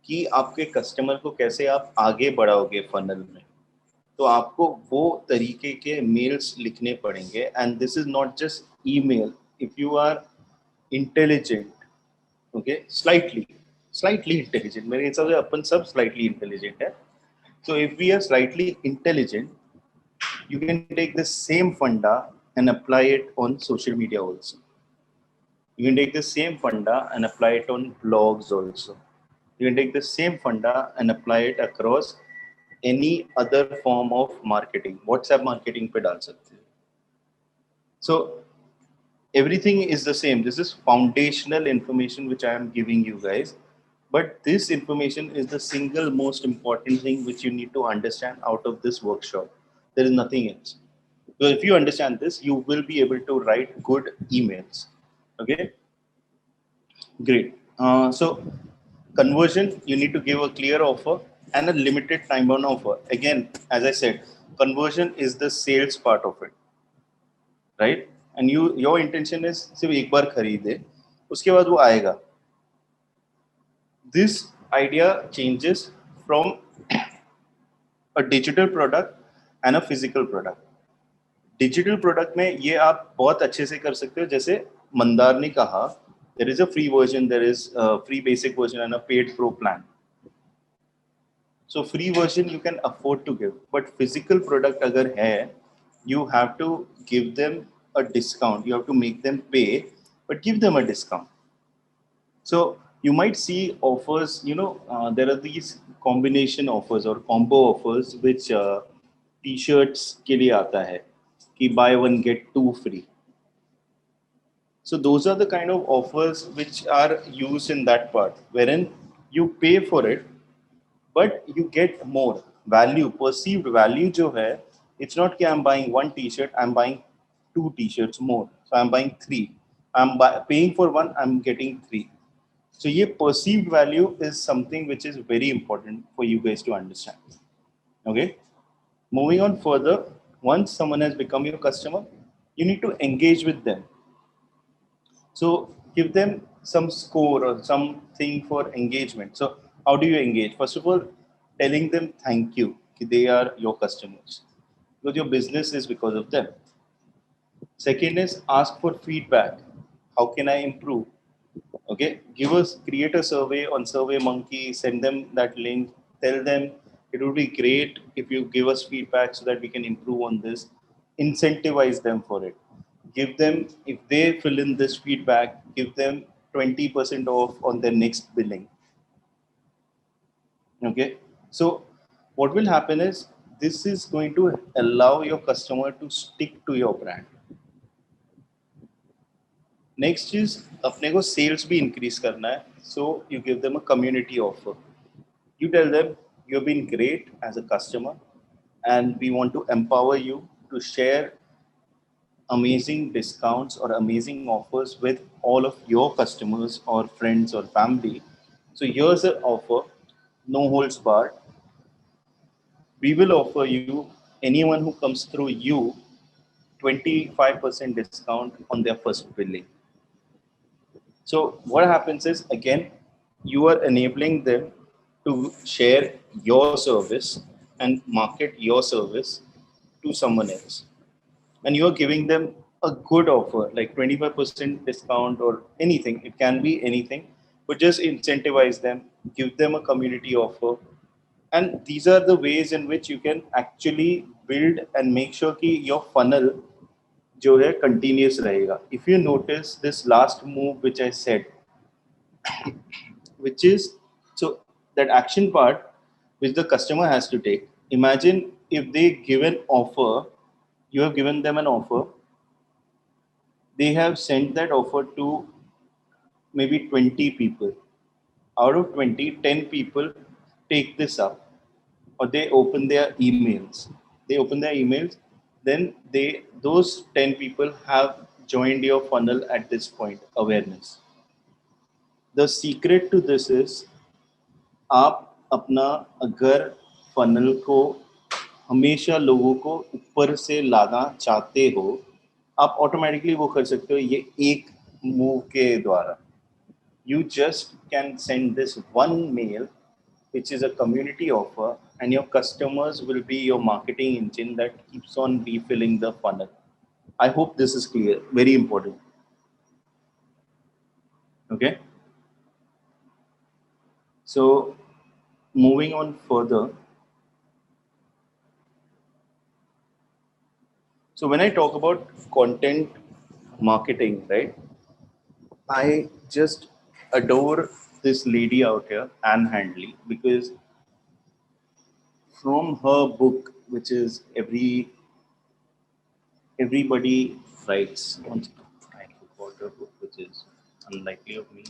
कि आपके customer को कैसे आप आगे बढ़ाओगे फनल में. तो आपको वो तरीके के मेल्स लिखने पड़ेंगे. And this is not just email. If you are intelligent, okay, slightly intelligent, मेरे हिसाब से अपन सब स्लाइटली इंटेलिजेंट है. So if we are slightly intelligent, you can take the same funda and apply it on social media also. You can take the same funda and apply it on blogs also. You can take the same funda and apply it across any other form of marketing. WhatsApp marketing पे डाल सकते हैं. So everything is the same. This is foundational information which I am giving you guys. But this information is the single most important thing which you need to understand out of this workshop. There is nothing else. So if you understand this, you will be able to write good emails. Okay, great. So conversion, you need to give a clear offer and a limited time bound offer. Again, as I said, conversion is the sales part of it, right? And your intention is सिर्फ एक बार खरीदे, उसके बाद वो आएगा. This idea changes from a digital product and a physical product. Digital product में ये आप बहुत अच्छे से कर सकते हो. जैसे मंदार ने कहा, there is a free version, there is a free basic version and a paid pro plan. So free version you can afford to give, but physical product अगर है, you have to give them a discount. You have to make them pay, but give them a discount. So you might see offers, there are these combination offers or combo offers which t-shirts के लिए आता है कि buy one get two free. So those are the kind of offers which are used in that part, wherein you pay for it, but you get more value, perceived value जो है, it's not कि I'm buying one t-shirt, I'm buying two t-shirts more. So I'm buying three. Paying for one, I'm getting three. So ये perceived value is something which is very important for you guys to understand. Okay. Moving on further, once someone has become your customer, you need to engage with them. So give them some score or something for engagement. So how do you engage? First of all, telling them thank you. They are your customers. Because your business is because of them. Second is ask for feedback. How can I improve? Okay, create a survey on SurveyMonkey, send them that link, tell them it would be great if you give us feedback so that we can improve on this. Incentivize them for it. Give them, if they fill in this feedback, give them 20% off on their next billing. Okay, so what will happen is this is going to allow your customer to stick to your brand. Next is अपने को sales भी increase करना है, so you give them a community offer. You tell them you've been great as a customer, and we want to empower you to share amazing discounts or amazing offers with all of your customers or friends or family. So here's an offer, no holds barred. We will offer you anyone who comes through you 25% discount on their first billing. So what happens is, again, you are enabling them to share your service and market your service to someone else. And you are giving them a good offer, like 25% discount or anything. It can be anything, but just incentivize them, give them a community offer. And these are the ways in which you can actually build and make sure that your funnel जो है continuous रहेगा. If you notice this last move which I said, which is so that action part which the customer has to take. Imagine if they give an offer, you have given them an offer, they have sent that offer to maybe 20 people. Out of 20, 10 people take this up, or they open their emails. They open their emails, then those 10 people have joined your funnel at this point, awareness. The secret to this is आप अपना अगर funnel को हमेशा लोगों को ऊपर से लाना चाहते हो, आप ऑटोमेटिकली वो कर सकते हो ये एक मूव के द्वारा. You just can send this one mail which is a community offer, and your customers will be your marketing engine that keeps on refilling the funnel. I hope this is clear. Very important. Okay, so moving on further. So when I talk about content marketing, right, I just adore this lady out here, Anne Handley, because from her book, which is everybody writes. I forgot her book, which is unlikely of me.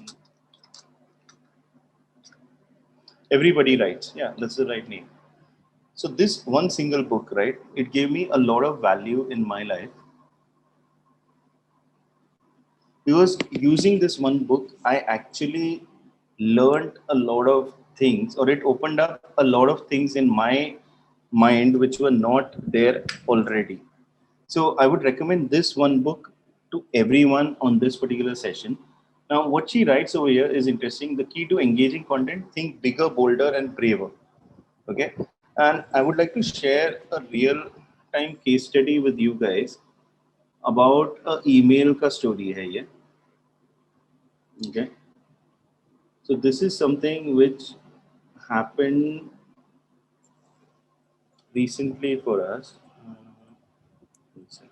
Everybody writes. Yeah, that's the right name. So this one single book, right, it gave me a lot of value in my life. Because using this one book, I actually learned a lot of things, or it opened up a lot of things in my mind which were not there already. So I would recommend this one book to everyone on this particular session. Now, what she writes over here is interesting. The key to engaging content: think bigger, bolder, and braver. Okay, and I would like to share a real time case study with you guys about a email का story है ये. Okay. So this is something which happened recently for us. One second.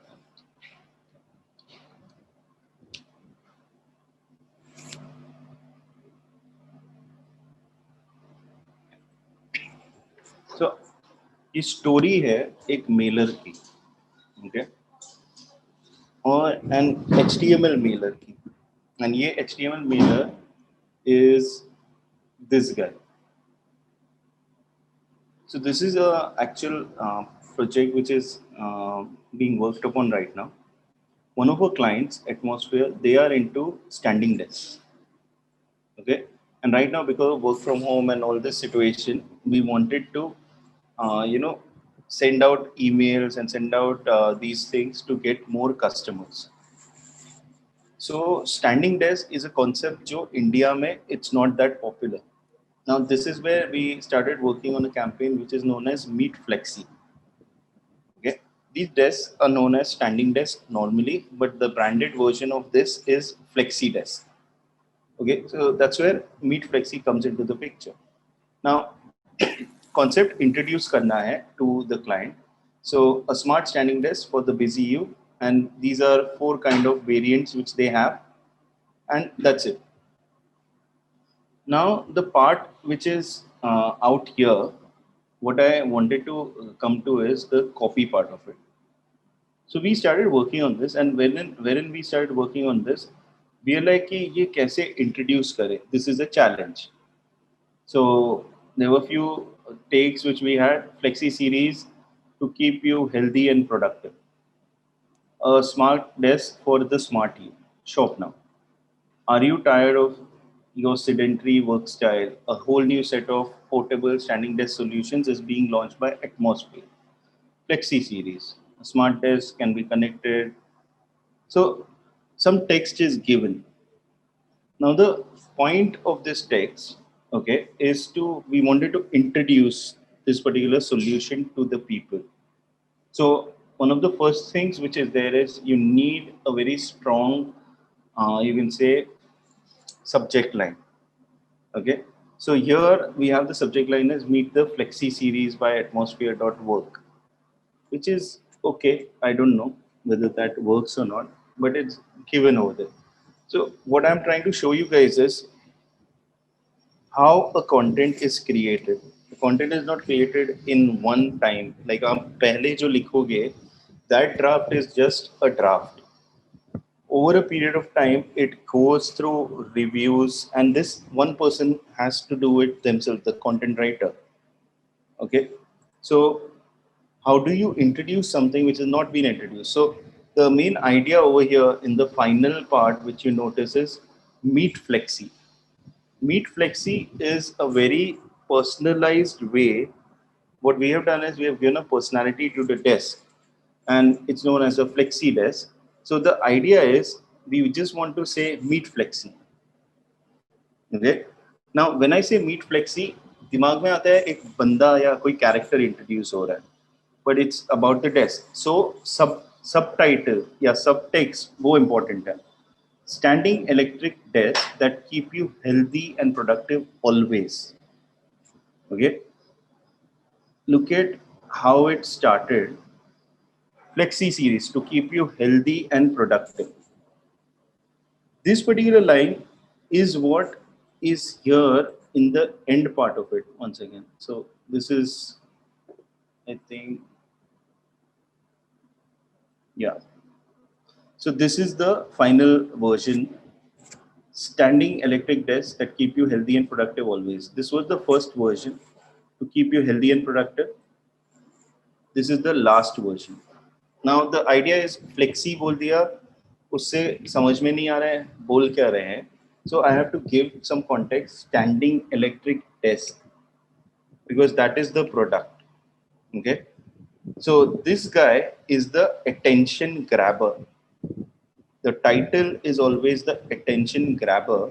So ये story है एक Mailer की, okay, और an HTML mailer की, and ये HTML mailer is this guy. So this is a actual project which is being worked upon right now. One of our clients, Atmosphere, they are into standing desks. Okay, and right now because of work from home and all this situation, we wanted to, send out emails and send out these things to get more customers. So standing desk is a concept जो India में it's not that popular. Now this is where we started working on a campaign which is known as Meet Flexi. Okay, these desks are known as standing desk normally, but the branded version of this is Flexi desk. Okay, so that's where Meet Flexi comes into the picture. Now, concept introduce करना है to the client. So a smart standing desk for the busy you, and these are 4 kind of variants which they have, and that's it. Now the part which is out here, what I wanted to come to is the copy part of it. So we started working on this, and wherein we started working on this, we are like कि ये कैसे introduce करें. This is a challenge. So there were few takes which we had flexi series to keep you healthy and productive. A smart desk for the smart you. Shop now. Are you tired of your sedentary work style? A whole new set of portable standing desk solutions is being launched by Atmosphere. Flexi series. A smart desk can be connected. So some text is given. Now the point of this text, okay, is to we wanted to introduce this particular solution to the people. So one of the first things which is there is you need a very strong, you can say, subject line. Okay, so here we have the subject line as Meet the Flexi series by atmosphere.work, which is okay. I don't know whether that works or not, but it's given over there. So what I'm trying to show you guys is how a content is created. The content is not created in one time. Like आप पहले जो लिखोगे, that draft is just a draft. Over a period of time, it goes through reviews, and this one person has to do it themselves, the content writer. Okay, so how do you introduce something which has not been introduced? So the main idea over here in the final part, which you notice, is Meet Flexi. Meet Flexi is a very personalized way. What we have done is we have given a personality to the desk, and it's known as a Flexi desk. So the idea is we just want to say Meet Flexi. Okay. Now when I say Meet Flexi, दिमाग में आता है एक बंदा या कोई character introduce हो रहा है, but it's about the desk. So subtitle या subtext वो important है. Standing electric desks that keep you healthy and productive always. Okay, look at how it started. Flexi series to keep you healthy and productive. This particular line is what is here in the end part of it once again. So this is, I think, yeah. So this is the final version. Standing electric desks that keep you healthy and productive always. This was the first version to keep you healthy and productive. This is the last version. Now the idea is flexi बोल दिया, उससे समझ में नहीं आ रहा है बोल क्या रहे हैं. So I have to give some context. Standing electric desk, because that is the product. Okay. So this guy is the attention grabber. The title is always the attention grabber,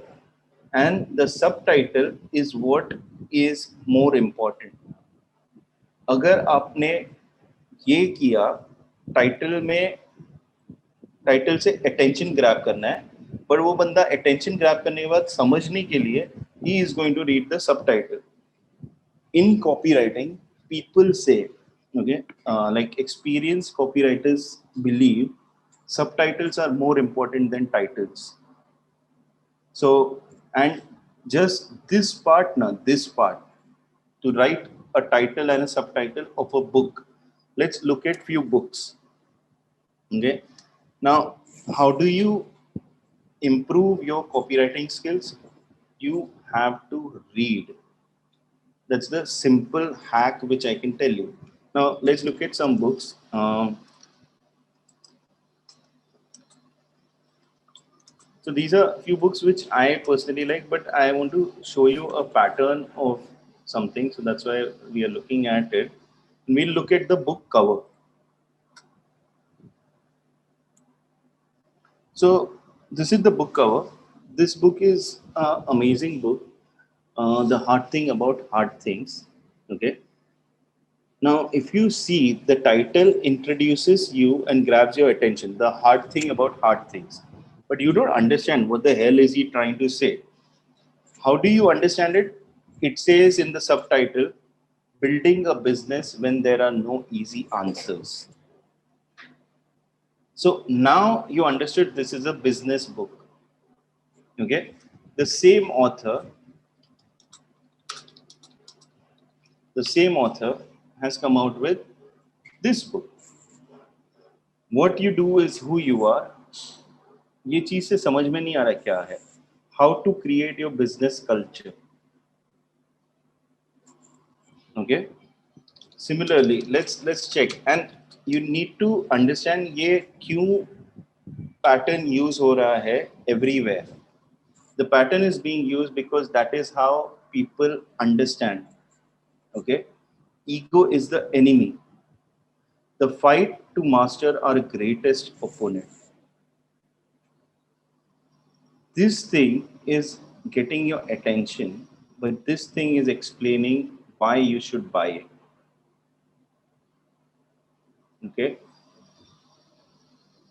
and the subtitle is what is more important. अगर आपने ये किया, title से attention grab करना है, पर वो बंदा अटेंशन ग्रैब करने के बाद समझने के लिए he is going to read the subtitle. In copywriting, people say, okay, like experienced copywriters believe subtitles are more important than titles. So, and just this part, to write a title and a subtitle of a book. Let's look at few books. Okay. Now, how do you improve your copywriting skills? You have to read. That's the simple hack which I can tell you. Now, let's look at some books. So these are a few books which I personally like, but I want to show you a pattern of something. So that's why we are looking at it. We'll look at the book cover. So this is the book cover. This book is an amazing book. The hard thing about hard things. Okay. Now, if you see, the title introduces you and grabs your attention. The hard thing about hard things, but you don't understand what the hell is he trying to say. How do you understand it? It says in the subtitle, building a business when there are no easy answers. So now you understood this is a business book. Okay. The same author has come out with this book. What you do is who you are. ये चीज से समझ में नहीं आ रहा क्या है. How to create your business culture. Okay. Similarly, let's check, and you need to understand ये क्यों pattern use हो रहा है everywhere. The pattern is being used because that is how people understand. Okay. Ego is the enemy. The fight to master our greatest opponent. This thing is getting your attention, but this thing is explaining why you should buy it. Okay.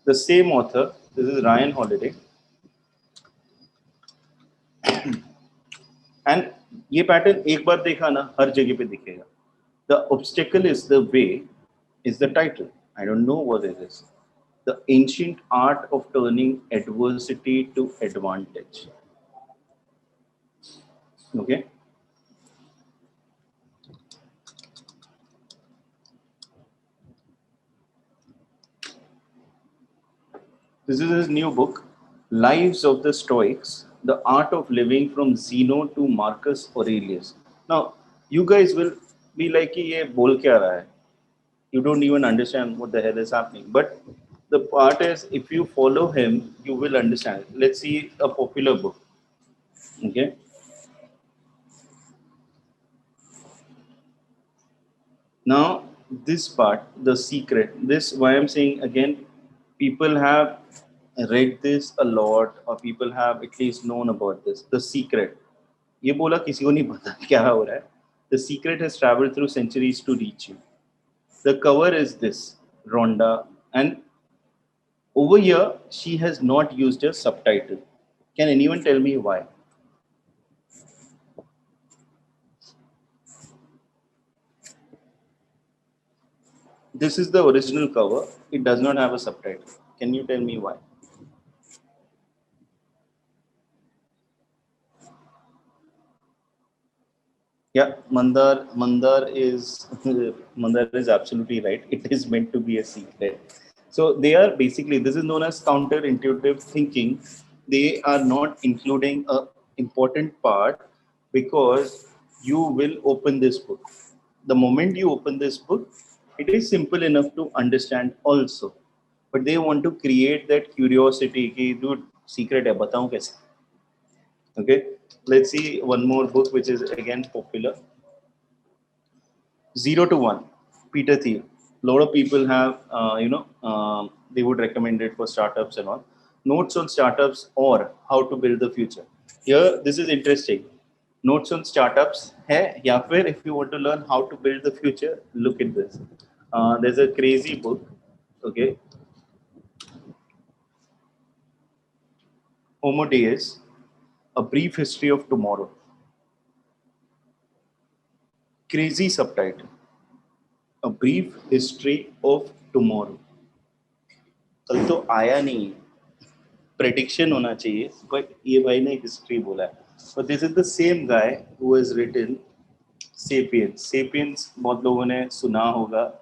The same author, this is Ryan Holiday, and ये pattern एक बार देखा ना हर जगह पे दिखेगा. The obstacle is the way is the title. I don't know what it is. The ancient art of turning adversity to advantage. Okay. This is his new book, Lives of the Stoics, The Art of Living from Zeno to Marcus Aurelius. Now, you guys will be like, ये बोल क्या रहा है? You don't even understand what the hell is happening. But the part is, if you follow him, you will understand. Let's see a popular book. Okay. Now, this part, The Secret, this, why I'm saying again, people have read this a lot, or people have at least known about this. The Secret. ये बोला किसी को नहीं पता क्या हो रहा है. The secret has traveled through centuries to reach you. The cover is this, Rhonda, and over here she has not used a subtitle. Can anyone tell me why? This is the original cover. It does not have a subtitle. Can you tell me why? Yeah, Mandar is Mandar is absolutely right. It is meant to be a secret. So they are basically, this is known as counterintuitive thinking. They are not including a important part because you will open this book. The moment you open this book, it is simple enough to understand also. But they want to create that curiosity कि dude secret है बताऊं कैसे. Okay, let's see one more book which is again popular. 0 to 1, Peter Thiel. A lot of people have, they would recommend it for startups and all. Notes on startups or how to build the future. Here, this is interesting. Notes on startups hai, ya fir if you want to learn how to build the future, look at this. There's a crazy book. Okay. Homo Deus, A Brief History of Tomorrow. Crazy subtitle. A Brief History of Tomorrow. कल तो आया नहीं, prediction होना चाहिए, but ये भाई ने history बोला है. But this is the same guy who has written Sapiens बहुत लोगों ने सुना होगा,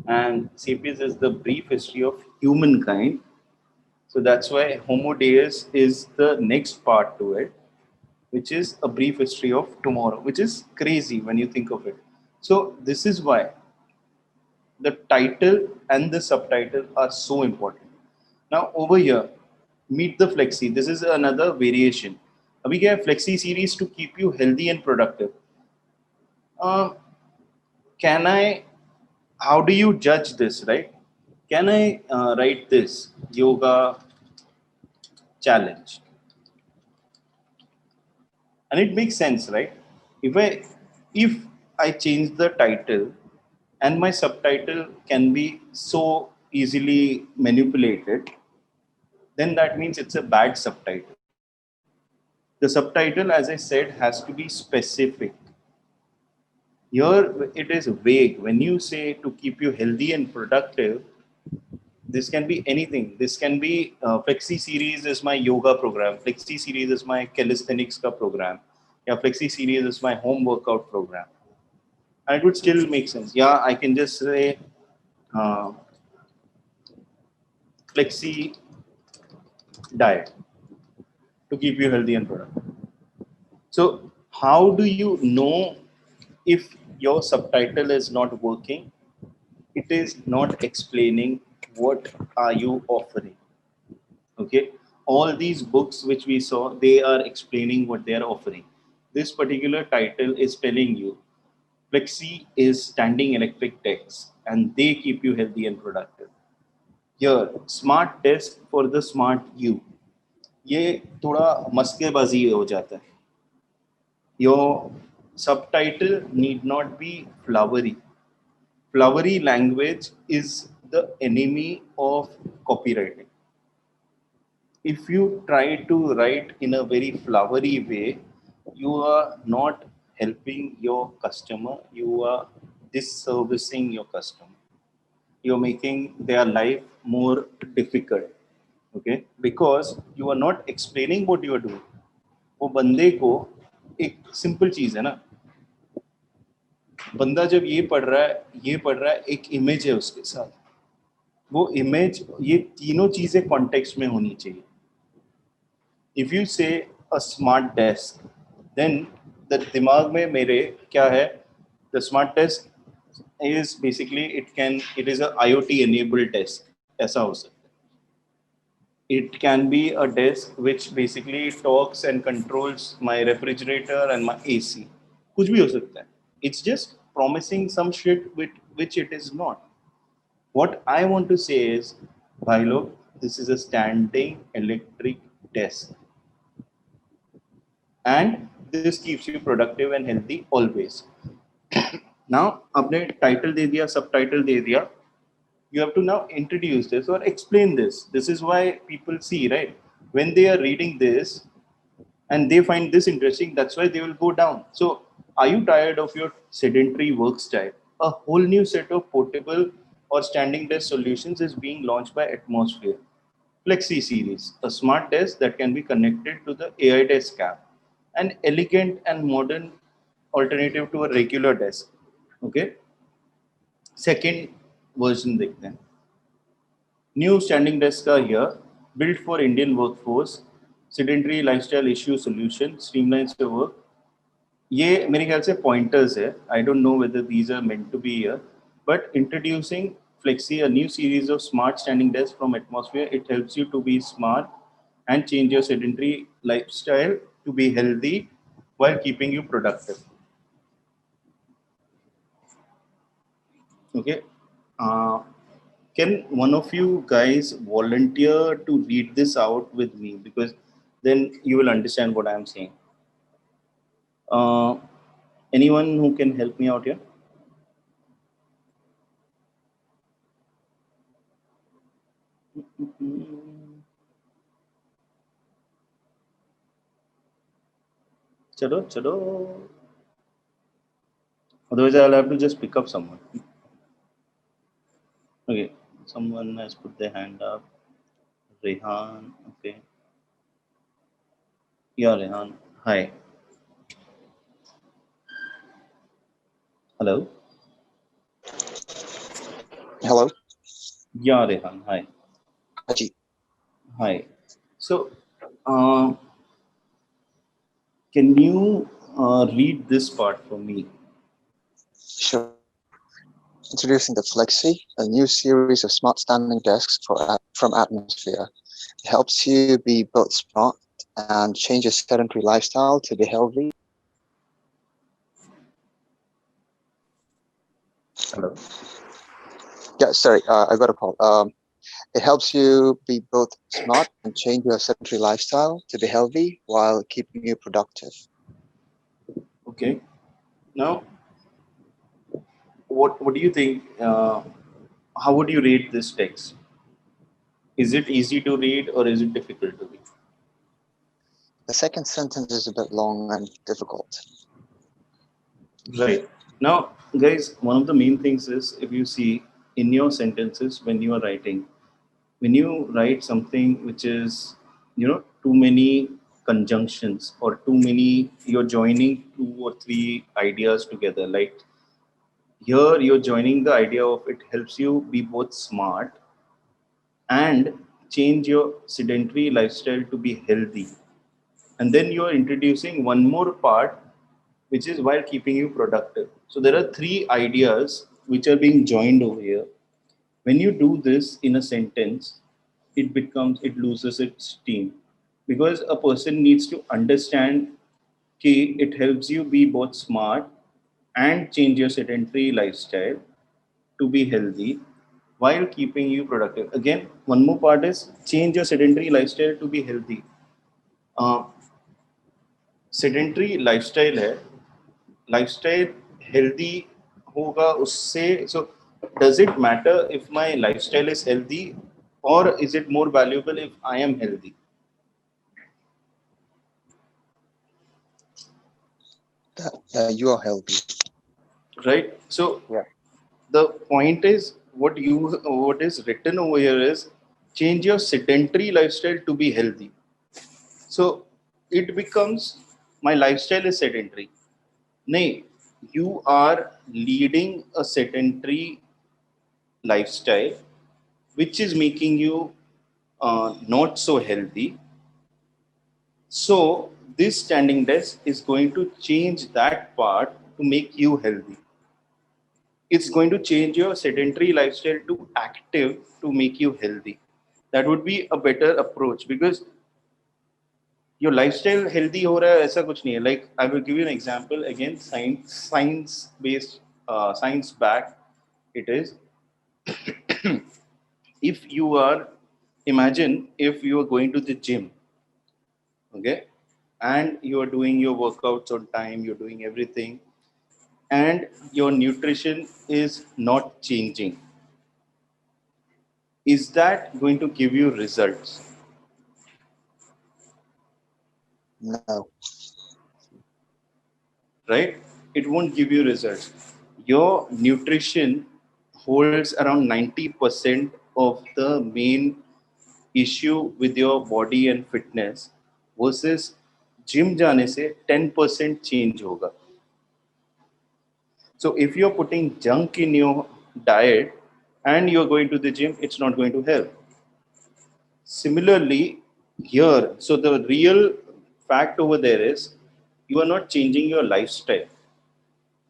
and Sapiens is the brief history of humankind. So that's why Homo Deus is the next part to it, which is a brief history of tomorrow, which is crazy when you think of it. So this is why the title and the subtitle are so important. Now over here, meet the flexi. This is another variation. We get flexi series to keep you healthy and productive. Uh, can I? How do you judge this, right? Can I write this yoga challenge? And it makes sense, right? If I change the title and my subtitle can be so easily manipulated, then that means it's a bad subtitle. The subtitle, as I said, has to be specific. Here it is vague. When you say to keep you healthy and productive, this can be anything. This can be Flexi series is my yoga program. Flexi series is my calisthenics ka program. Yeah, Flexi series is my home workout program. And it would still make sense. Yeah, I can just say uh, Flexi diet to keep you healthy and productive. So, how do you know if your subtitle is not working? It is not explaining what are you offering. Okay, all these books which we saw, they are explaining what they are offering. This particular title is telling you Flexi is standing electric techs and they keep you healthy and productive. Here, smart desk for the smart you. ये थोड़ा मस्केबाजी हो जाता है. Your subtitle need not be flowery. Flowery language is the enemy of copywriting. If you try to write in a very flowery way, you are not helping your customer, you are disservicing your customer. You're making their life more difficult. Okay, because you are not explaining what you are doing. वो बंदे को एक simple चीज है ना, बंदा जब ये पढ़ रहा है, एक इमेज है उसके साथ, वो इमेज, ये तीनों चीजें कॉन्टेक्स्ट में होनी चाहिए. If you say a smart desk, then the दिमाग में मेरे क्या है, the smart desk is basically it is a IoT enabled desk. ऐसा हो सकता है. It can be a desk which basically talks and controls my refrigerator and my AC. कुछ भी हो सकता है. It's just promising some shit which it is not. What I want to say is, भाई लोग, this is a standing electric desk, and this keeps you productive and healthy always. Now, आपने title दे दिया, subtitle दे दिया. You have to now introduce this or explain this. This is why people see, right? When they are reading this and they find this interesting, that's why they will go down. So, are you tired of your sedentary work style? A whole new set of portable or standing desk solutions is being launched by Atmosphere. Flexi series, a smart desk that can be connected to the AI desk app, an elegant and modern alternative to a regular desk. Okay. Second version देखते हैं. New standing desks are here, built for Indian workforce, sedentary lifestyle issue solution, streamlines your work. ये मेरे ख्याल से pointers है. I don't know whether these are meant to be here, but introducing Flexi, a new series of smart standing desks from Atmosphere. It helps you to be smart and change your sedentary lifestyle to be healthy while keeping you productive. Okay. Uh, can one of you guys volunteer to read this out with me? Because then you will understand what I am saying. Uh, anyone who can help me out here? Chalo, chalo. Otherwise, I'll have to just pick up someone. Okay, someone has put their hand up. Rehan, okay. Yeah, Rehan. Hi. Hello. Hello. Yeah, Rehan. Hi. Ajit. Hi. So, uh, can you read this part for me? Sure. Introducing the Flexi, a new series of smart standing desks from Atmosphere. It helps you be both smart and change your sedentary lifestyle to be healthy. Hello. Yeah, sorry, I got a call. It helps you be both smart and change your sedentary lifestyle to be healthy while keeping you productive. Okay. Now, what do you think? How would you rate this text? Is it easy to read or is it difficult to read? The second sentence is a bit long and difficult. Right. Now, guys, one of the main things is if you see in your sentences when you are writing, when you write something which is, too many conjunctions or too many, you're joining two or three ideas together. Like here, you're joining the idea of it helps you be both smart and change your sedentary lifestyle to be healthy. And then you are introducing one more part, which is while keeping you productive. So there are three ideas which are being joined over here. When you do this in a sentence, it loses its steam because a person needs to understand that it helps you be both smart and change your sedentary lifestyle to be healthy while keeping you productive. Again, one more part is change your sedentary lifestyle to be healthy. Uh, sedentary lifestyle है lifestyle healthy होगा उससे so does it matter if my lifestyle is healthy or is it more valuable if I am healthy, That you are healthy. right? So Yeah. the point is what is written over here is change your sedentary lifestyle to be healthy. So it becomes my lifestyle is sedentary. Nay, you are leading a sedentary lifestyle which is making you not so healthy. So this standing desk is going to change that part to make you healthy. It's going to change your sedentary lifestyle to active to make you healthy. That would be a better approach because your lifestyle healthy हो रहा है ऐसा कुछ नहीं है. Like I will give you an example again, science based, science back. It is if you are, imagine if you are going to the gym, okay, and you are doing your workouts on time, you're doing everything, and your nutrition is not changing, is that going to give you results? No. Right? It won't give you results. Your nutrition holds around 90% of the main issue with your body and fitness versus gym जाने से 10% change होगा. So if you're putting junk in your diet and you're going to the gym, it's not going to help. Similarly, here, so the real fact over there is you are not changing your lifestyle.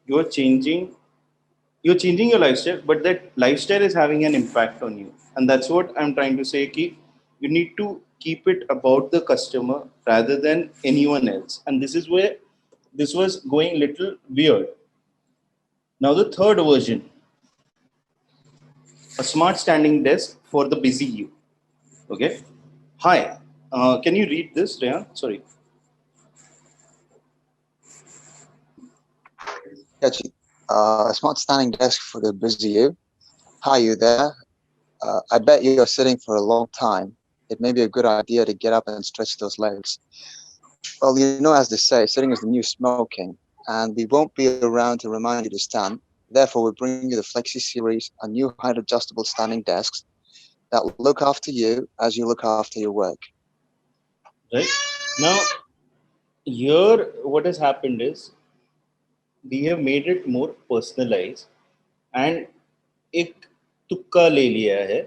You are changing your lifestyle, but that lifestyle is having an impact on you. And that's what I'm trying to say. Ki you need to keep it about the customer rather than anyone else. And this is where this was going little weird. Now the third version, a smart standing desk for the busy you. Okay. Hi. Can you read this, Rehan? Sorry. Yeah, Ajit. A smart standing desk for the busy you. Hi, you there? I bet you're sitting for a long time. It may be a good idea to get up and stretch those legs. Well, as they say, sitting is the new smoking, and we won't be around to remind you to stand. Therefore, we bring you the Flexi series, a new height adjustable standing desks that look after you as you look after your work. Right. Now, here, what has happened is we have made it more personalized and एक तुक्का ले लिया है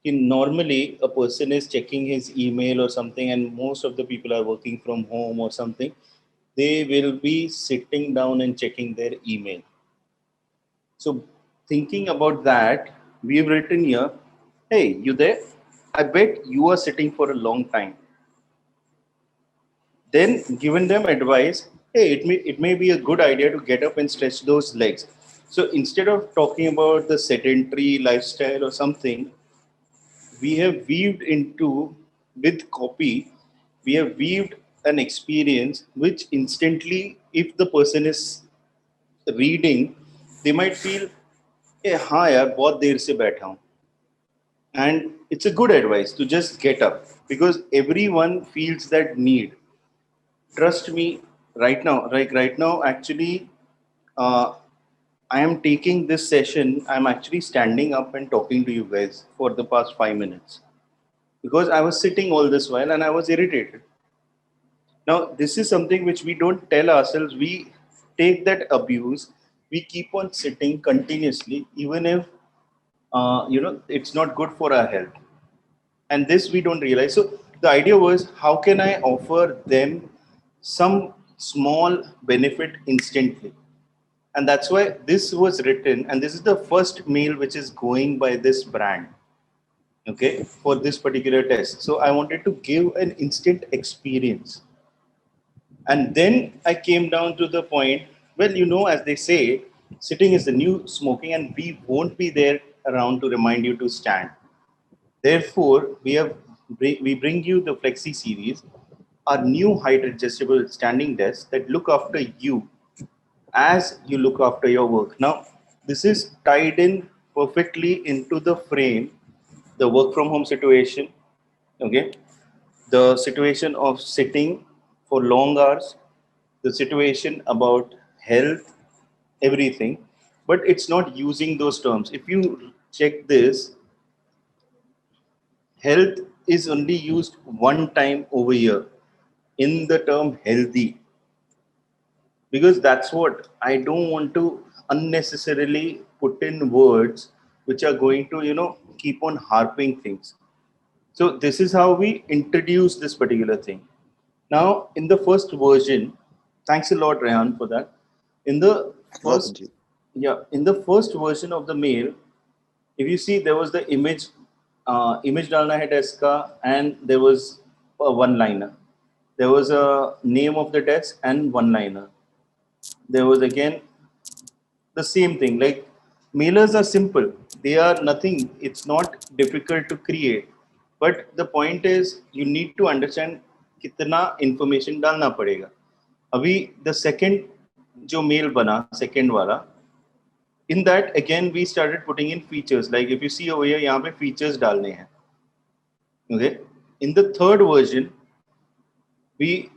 कि normally a person is checking his email or something and most of the people are working from home or something, they will be sitting down and checking their email. So thinking about that, we've written here, hey, you there? I bet you are sitting for a long time. Then given them advice, hey, it may be a good idea to get up and stretch those legs. So instead of talking about the sedentary lifestyle or something, we have weaved into with copy, we have weaved an experience which instantly, if the person is reading, they might feel, hey, हाँ यार बहुत देर से बैठा हूँ. And it's a good advice to just get up because everyone feels that need. Trust me, right now actually, uh, I am taking this session, I'm actually standing up and talking to you guys for the past 5 minutes because I was sitting all this while and I was irritated. Now this is something which we don't tell ourselves, we take that abuse, we keep on sitting continuously even if it's not good for our health, and this we don't realize. So the idea was, how can I offer them some small benefit instantly? And that's why this was written, and this is the first mail which is going by this brand, okay, for this particular test. So I wanted to give an instant experience. And then I came down to the point, well, as they say, sitting is the new smoking, and we won't be there around to remind you to stand. Therefore, we bring you the Flexi series, our new height adjustable standing desk that look after you as you look after your work. Now, this is tied in perfectly into the frame, the work from home situation, okay, the situation of sitting for long hours, the situation about health, everything, but it's not using those terms. If you check this, health is only used one time over here in the term healthy, because that's what I don't want to unnecessarily put in words which are going to keep on harping things. So this is how we introduce this particular thing. Now in the first version, thanks a lot Rehan for that. In the Welcome first, to you. yeah, in the first version of the mail, if you see, there was the image डालना है desk का, and there was a one liner, there was a name of the desk and one liner, there was again the same thing. Like, mailers are simple, they are nothing, it's not difficult to create, but the point is you need to understand कितना information डालना पड़ेगा. अभी the second जो mail बना, second वाला, in that again we started putting in features. Like if you see over here, यहाँ पे features डालने हैं. Okay, in the third version we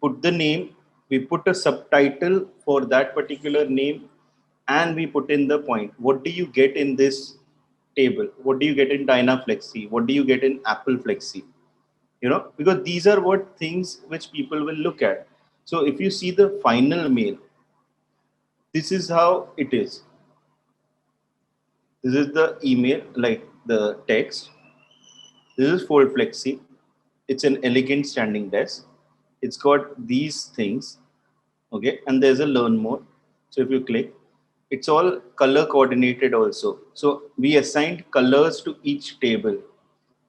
put the name, we put a subtitle for that particular name, and we put in the point, what do you get in this table, what do you get in Dynaflexi, what do you get in Apple Flexi, because these are what things which people will look at. So if you see the final mail, this is how it is. This is the email, like the text. This is Fold Flexi. It's an elegant standing desk. It's got these things, okay, and there's a learn more. So if you click, it's all color coordinated also. So we assigned colors to each table.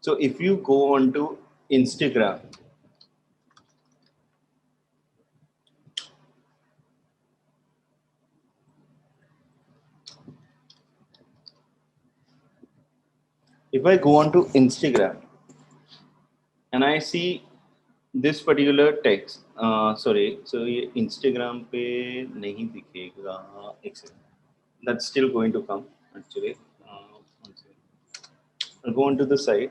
So if you go on to Instagram, if I go on to Instagram and I see this particular text, sorry, so ये Instagram पे नहीं दिखेगा. एक second. That's still going to come actually. One second. I'll go onto the site.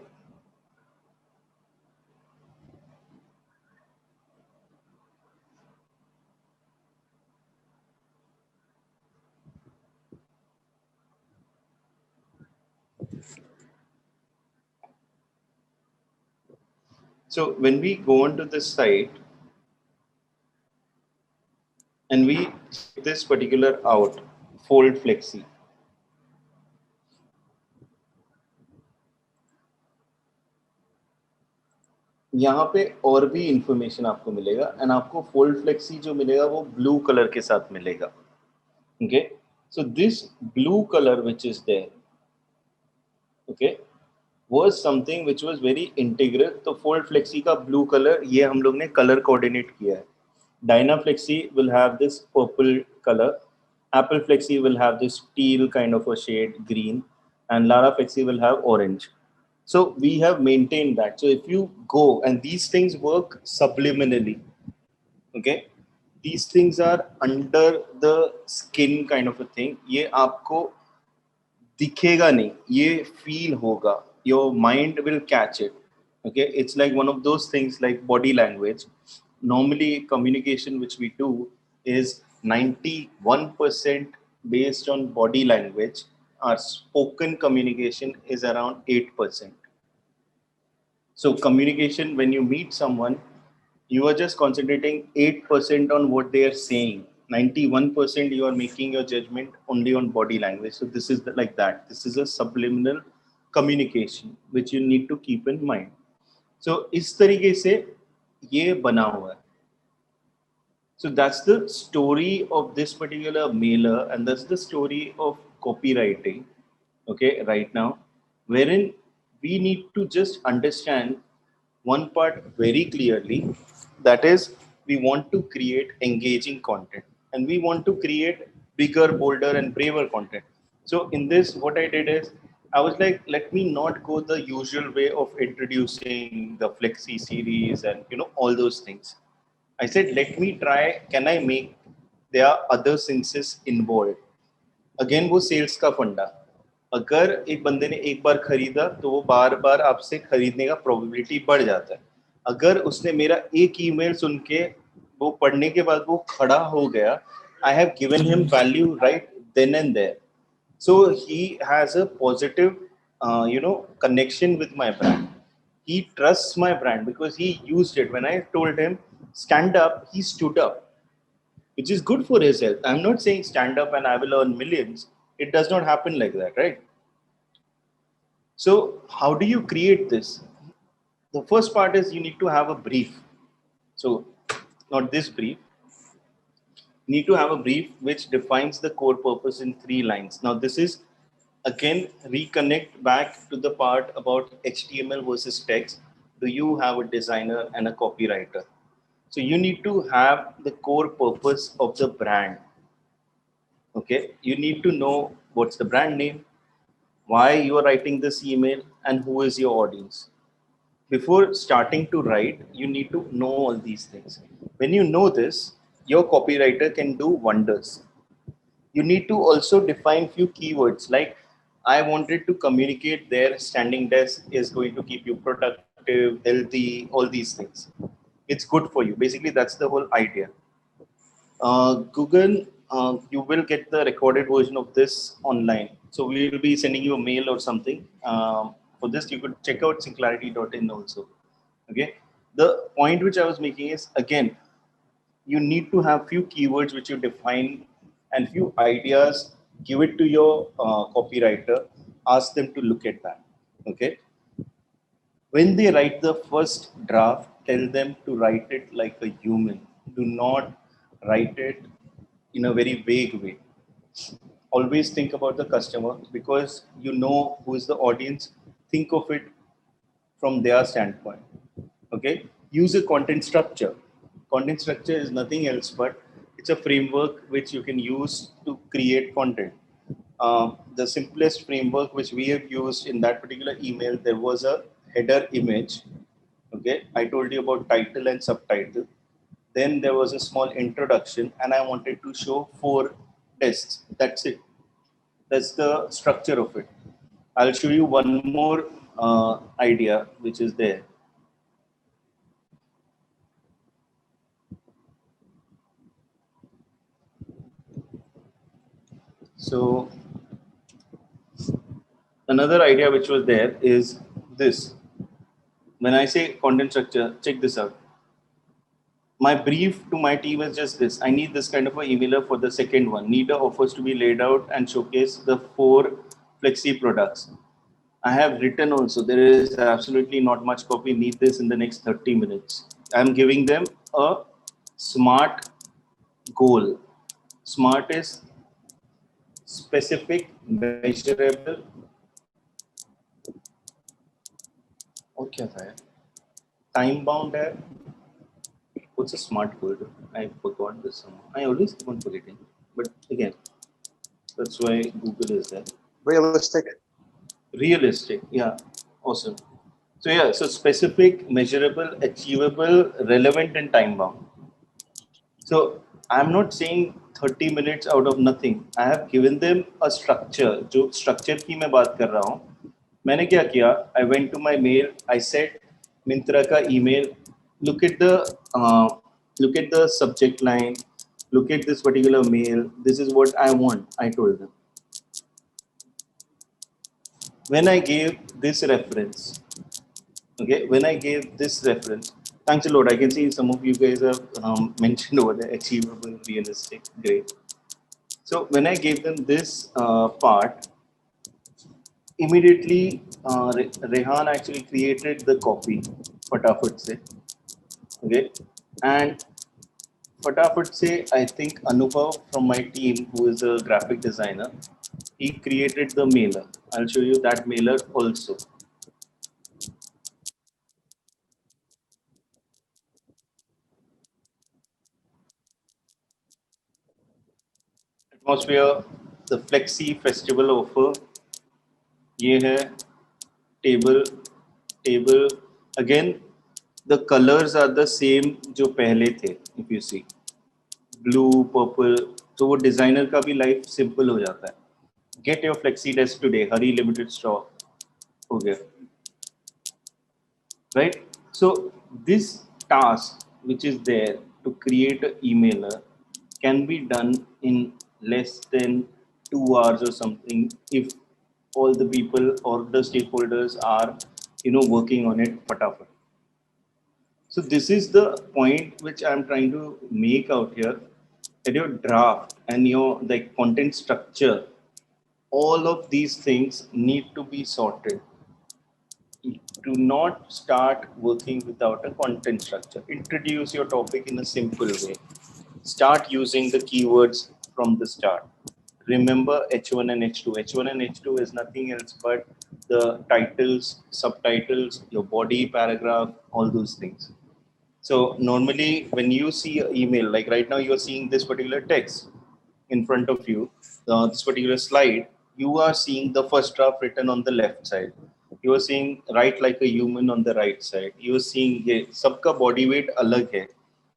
So when we go onto this site and we check this particular out, fold flexi. यहाँ पे और भी information आपको मिलेगा एंड आपको fold flexi जो मिलेगा वो ब्लू कलर के साथ मिलेगा. Okay, so this blue color which is there, okay, was something which was very integral. तो fold flexi का blue color ये हम लोग ने color coordinate किया है. Dynaflexi will have this purple color, Apple Flexi will have this teal kind of a shade, green, and Lara Flexi will have orange. So we have maintained that. So if you go, and these things work subliminally, okay, these things are under the skin kind of a thing. ये आपको दिखेगा नहीं, ये feel होगा. Your mind will catch it. Okay, it's like one of those things like body language. Normally, communication which we do is 91% based on body language. Our spoken communication is around 8%. So communication, when you meet someone, you are just concentrating 8% on what they are saying. 91% you are making your judgment only on body language. So this is like that. This is a subliminal communication which you need to keep in mind. So इस तरीके से ये बना हुआ है. So that's the story of this particular mailer, and that's the story of copywriting. Okay, right now, wherein we need to just understand one part very clearly, that is, we want to create engaging content and we want to create bigger, bolder, and braver content. So in this, what I did is I was like, let me not go the usual way of introducing the Flexi series and all those things. I said, let me try, can I make there are other senses involved. Again, वो sales का फंडा. अगर एक बंदे ने एक बार खरीदा तो वो बार बार आपसे खरीदने का प्रोबेबिलिटी बढ़ जाता है. अगर उसने मेरा एक ईमेल सुन के वो पढ़ने के बाद वो खड़ा हो गया, I have given him value right then and there. So he has a positive, connection with my brand. He trusts my brand because he used it. When I told him stand up, he stood up, which is good for his health. I'm not saying stand up and I will earn millions. It does not happen like that, right? So how do you create this? The first part is you need to have a brief. So not this brief. You need to have a brief which defines the core purpose in 3 lines. Now this is again reconnect back to the part about HTML versus text. Do you have a designer and a copywriter? So you need to have the core purpose of the brand. Okay, you need to know what's the brand name, why you are writing this email, and who is your audience. Before starting to write, you need to know all these things. When you know this, your copywriter can do wonders. You need to also define few keywords like I wanted to communicate their standing desk is going to keep you productive, healthy, all these things. It's good for you. Basically, that's the whole idea. Google, you will get the recorded version of this online. So we will be sending you a mail or something. For this, you could check out synclarity.in also. Okay. The point which I was making is, again, you need to have few keywords which you define and few ideas. Give it to your copywriter. Ask them to look at that. Okay. When they write the first draft, tell them to write it like a human. Do not write it in a very vague way. Always think about the customer because you know who is the audience. Think of it from their standpoint. Okay. Use a content structure. Content structure is nothing else but it's a framework which you can use to create content. The simplest framework which we have used in that particular email, there was a header image. Okay, I told you about title and subtitle. Then there was a small introduction, and I wanted to show 4 tests. That's it. That's the structure of it. I'll show you one more idea which is there. So another idea which was there is this. When I say content structure, check this out. My brief to my team is just this: I need this kind of a emailer for the second one. Need the offers to be laid out and showcase the 4 flexi products. I have written also. There is absolutely not much copy. Need this in the next 30 minutes. I'm giving them a SMART goal. SMART is specific, measurable, और क्या था यार? Time bound है. What's a SMART goal? I forgot this somehow. I always keep on forgetting. But again, that's why Google is there. Realistic. Realistic, yeah, awesome. So yeah, so specific, measurable, achievable, relevant, and time bound. So I'm not saying 30 minutes out of nothing. I have given them a structure. जो structure की मैं बात कर रहा हूँ. मैंने क्या किया? I went to my mail. I said Myntra का email. Look at the subject line. Look at this particular mail. This is what I want. I told them. When I gave this reference, okay, when I gave this reference, thanks a lot. I can see some of you guys have mentioned over there achievable, realistic, great. So when I gave them this part, immediately Rehan actually created the copy, Fatafat se, okay, and Fatafat se, I think Anubhav from my team, who is a graphic designer, he created the mailer. I'll show you that mailer also. Atmosphere, the Flexi Festival offer. ये है table again. The colors are the same जो पहले थे. If you see blue, purple, तो वो designer का भी life simple हो जाता है. Get your Flexi desk today. Hurry, limited stock. हो गया. Right? So this task which is there to create an emailer can be done in less than 2 hours or something if all the people or the stakeholders are working on it fatafat. So this is the point which I'm trying to make out here, that your draft and your content structure, all of these things need to be sorted. Do not start working without a content structure. Introduce your topic in a simple way. Start using the keywords from the start. Remember H1 and H2. H1 and H2 is nothing else but the titles, subtitles, your body, paragraph, all those things. So normally when you see an email, like right now you're seeing this particular text in front of you, this particular slide, you are seeing the first draft written on the left side. You are seeing write like a human on the right side. You are seeing ये सबका body weight अलग है.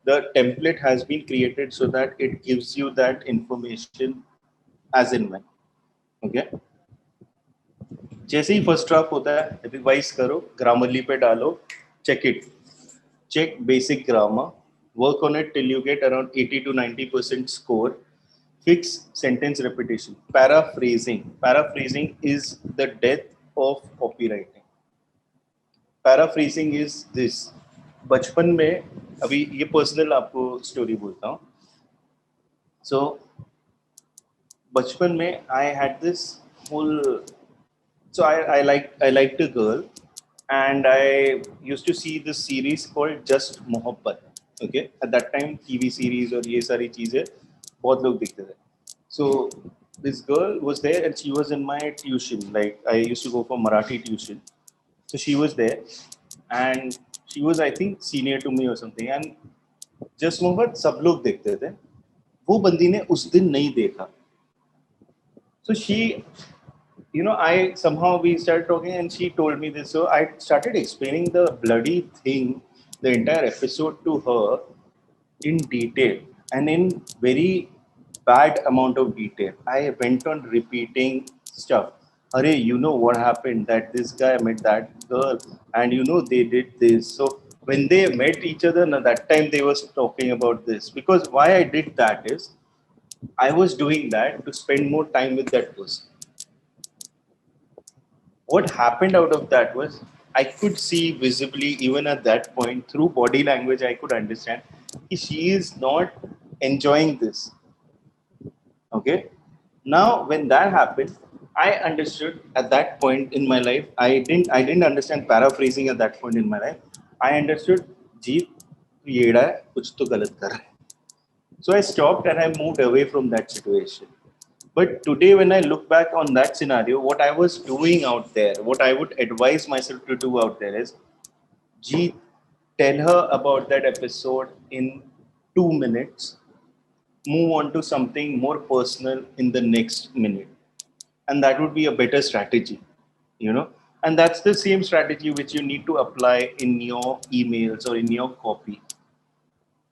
The template has been created so that it gives you that information as in when. Okay. जैसे ही first draft होता है revise करो, Grammarly पे डालो, check it, check basic grammar, work on it till you get around 80 to 90% score. Fix sentence repetition. Paraphrasing is the death of copywriting. Paraphrasing is this. बचपन में, अभी ये पर्सनल आपको स्टोरी बोलता हूँ. So बचपन में I had this whole, so I liked a girl, and I used to see this series called Just Mohabbat. Okay, at that time TV series और ये सारी चीजें बहुत लोग देखते थे. So this girl was there and she was in my tuition. Like I used to go for Marathi tuition. So she was there and she was, I think, senior to me or something. And Just Mohabbat सब लोग देखते थे. वो बंदी ने उस दिन नहीं देखा. So she, I somehow we started talking and she told me this. So I started explaining the bloody thing, the entire episode to her in detail and in very bad amount of detail. I went on repeating stuff. Arey, you know what happened? That this guy met that girl, and they did this. So when they met each other, now that time they was talking about this. Because why I did that is I was doing that to spend more time with that person. What happened out of that was I could see visibly, even at that point, through body language, I could understand she is not enjoying this. Okay. Now, when that happened, I understood at that point in my life. I didn't understand paraphrasing at that point in my life. I understood, Jeet, तू येड़ा है, कुछ तो गलत कर रहा है. So I stopped and I moved away from that situation. But today, when I look back on that scenario, what I was doing out there, what I would advise myself to do out there is, Jeet, tell her about that episode in 2 minutes, move on to something more personal in the next minute. And that would be a better strategy, you know. And that's the same strategy which you need to apply in your emails or in your copy.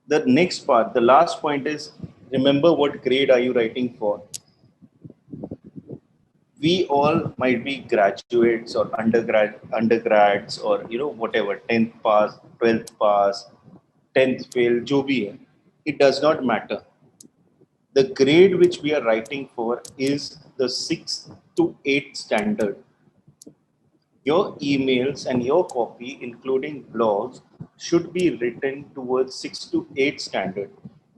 The next part, the last point is, remember what grade are you writing for. We all might be graduates or undergrads or whatever, 10th pass, 12th pass, 10th fail, jo bhi hai. It does not matter. The grade which we are writing for is the 6th to 8th standard. Your emails and your copy, including blogs, should be written towards 6 to 8 standard.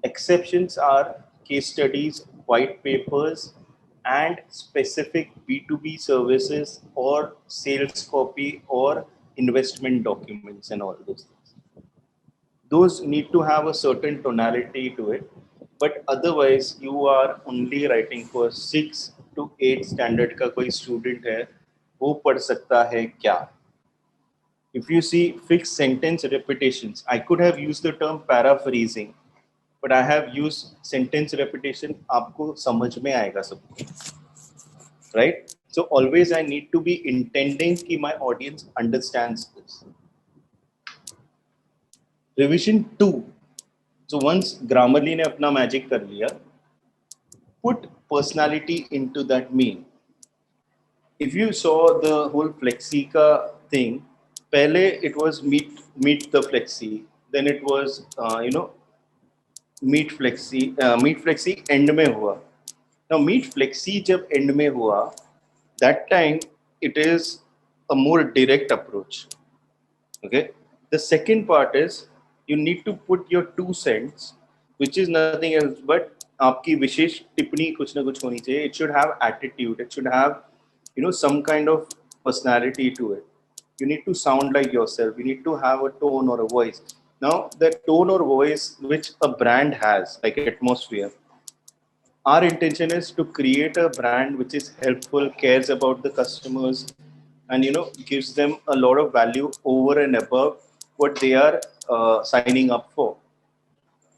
Exceptions are case studies, white papers, and specific B2B services or sales copy or investment documents and all those things. Those need to have a certain tonality to it, but otherwise you are only writing for 6 to 8 standard का कोई student है वो पढ़ सकता है क्या. If you see fixed sentence repetitions, I could have used the term paraphrasing, but I have used sentence repetition. आपको समझ में आएगा सब, right? So always I need to be intending कि my audience understands this. Revision 2. So once Grammarly ने अपना magic कर लिया, put personality into that meme. If you saw the whole Flexi ka thing, pehle it was meet the Flexi, then it was meet Flexi end में हुआ. Now meet Flexi जब end में हुआ, that time it is a more direct approach. Okay. The second part is you need to put your 2 cents, which is nothing else but आपकी विशेष टिप्पणी कुछ ना कुछ होनी चाहिए. It should have attitude. It should have some kind of personality to it. You need to sound like yourself. You need to have a tone or a voice. Now, the tone or voice which a brand has, like Atmosphere, our intention is to create a brand which is helpful, cares about the customers, and gives them a lot of value over and above what they are signing up for.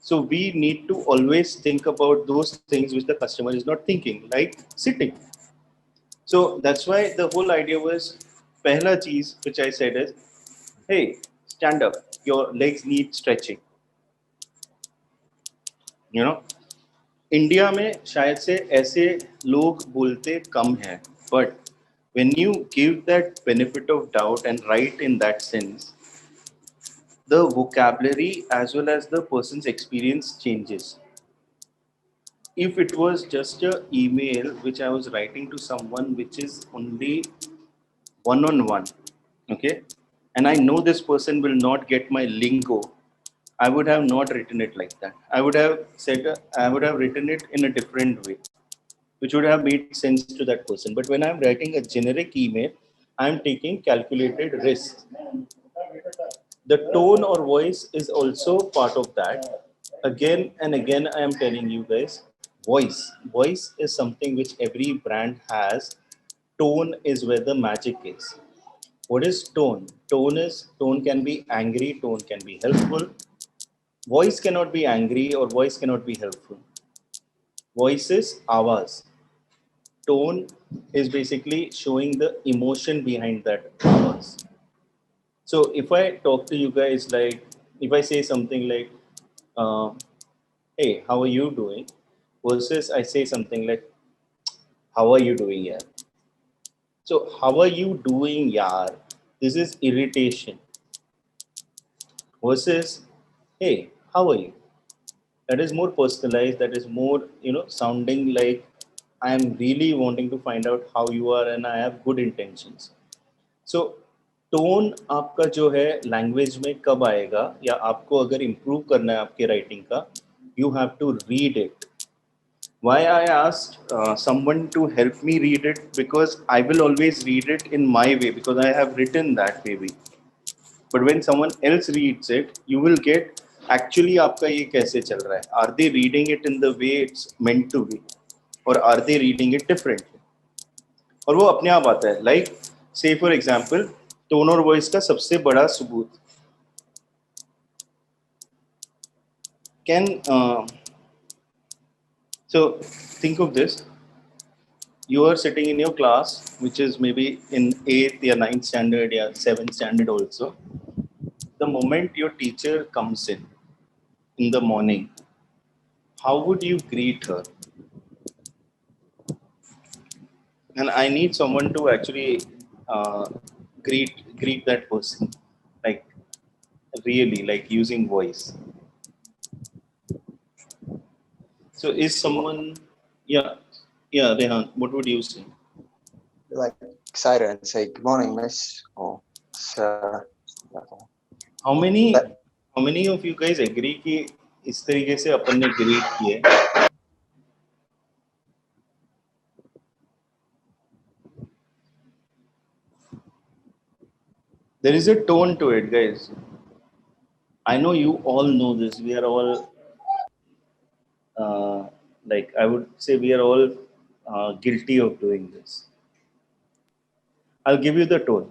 So we need to always think about those things which the customer is not thinking, like sitting. So that's why the whole idea was, pehla cheez which I said is, hey, stand up, your legs need stretching. India में शायद से ऐसे लोग बोलते कम हैं, but when you give that benefit of doubt and write in that sense, the vocabulary as well as the person's experience changes. If it was just an email which I was writing to someone which is only one-on-one, okay, and I know this person will not get my lingo, I would have not written it like that. I would have written it in a different way, which would have made sense to that person. But when I'm writing a generic email, I'm taking calculated risks. The tone or voice is also part of that. Again and again, I am telling you guys, voice is something which every brand has. Tone is where the magic is. What is tone? Tone can be angry, tone can be helpful. Voice cannot be angry or voice cannot be helpful. Voice is आवाज. Tone is basically showing the emotion behind that आवाज. So if I talk to you guys, like if I say something like, hey, how are you doing? Versus I say something like, how are you doing, yaar? So how are you doing, yaar? This is irritation. Versus, hey, how are you? That is more personalized. That is more, sounding like I am really wanting to find out how you are and I have good intentions. So tone आपका जो है language में कब आएगा, या आपको अगर improve करना है आपके राइटिंग का, you have to read it. Why I asked someone to help me read it, because I will always read it in my way because I have written that way. But when someone else reads it, you will get actually आपका ये कैसे चल रहा है. Are they reading it in the way it's meant to be, or are they reading it differently? और वो अपने आप आता है. Like say for example, tone और वॉइस का सबसे बड़ा सबूत can so think of this. You are sitting in your class, which is maybe in 8th or 9th standard or 7th standard also. The moment your teacher comes in the morning, how would you greet her? And I need someone to actually uh, greet that person, like really, like using voice. So is someone, yeah, yeah, Rehan, what would you say? Like excited and say, "Good morning, miss," or "Sir." How many of you guys agree कि इस तरीके से अपन ने greet किया है? There is a tone to it, guys. I know you all know this. We are all, like, I would say we are all guilty of doing this. I'll give you the tone.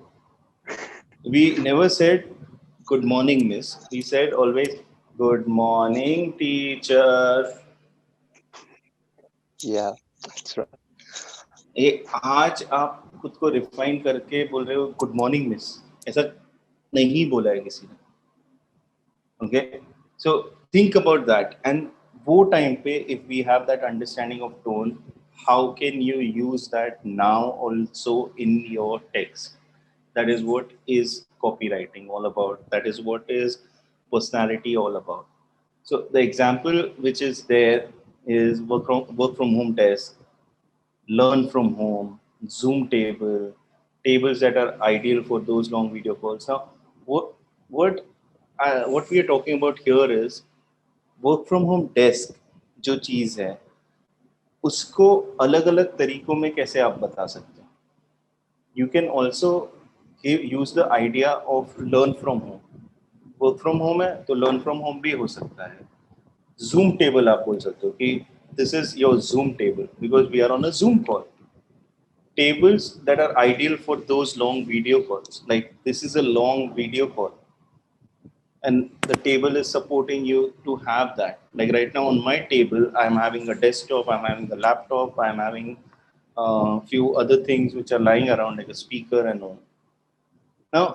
We never said, "Good morning, miss." We said always, "Good morning, teacher." Yeah, that's right. ये आज आप खुद को refine करके बोल रहे हो good morning miss, ऐसा नहीं बोला है किसी ने. Okay, so think about that. And wo time pe, if we have that understanding of tone, how can you use that now also in your text? That is what is copywriting all about. That is what is personality all about. So the example which is there is work from home desk, learn from home, Zoom table, tables that are ideal for those long video calls. Now, what what we are talking about here is work from home desk जो चीज़ है उसको अलग अलग तरीकों में कैसे आप बता सकते हैं. You can also use the idea of learn from home. Work from home है तो लर्न फ्रॉम होम भी हो सकता है. जूम टेबल आप बोल सकते हो कि this is your Zoom table because we are on a Zoom call. Tables that are ideal for those long video calls, like this is a long video call and the table is supporting you to have that. Like right now on my table, I'm having a desktop, I'm having a laptop, I'm having a few other things which are lying around like a speaker and all. Now,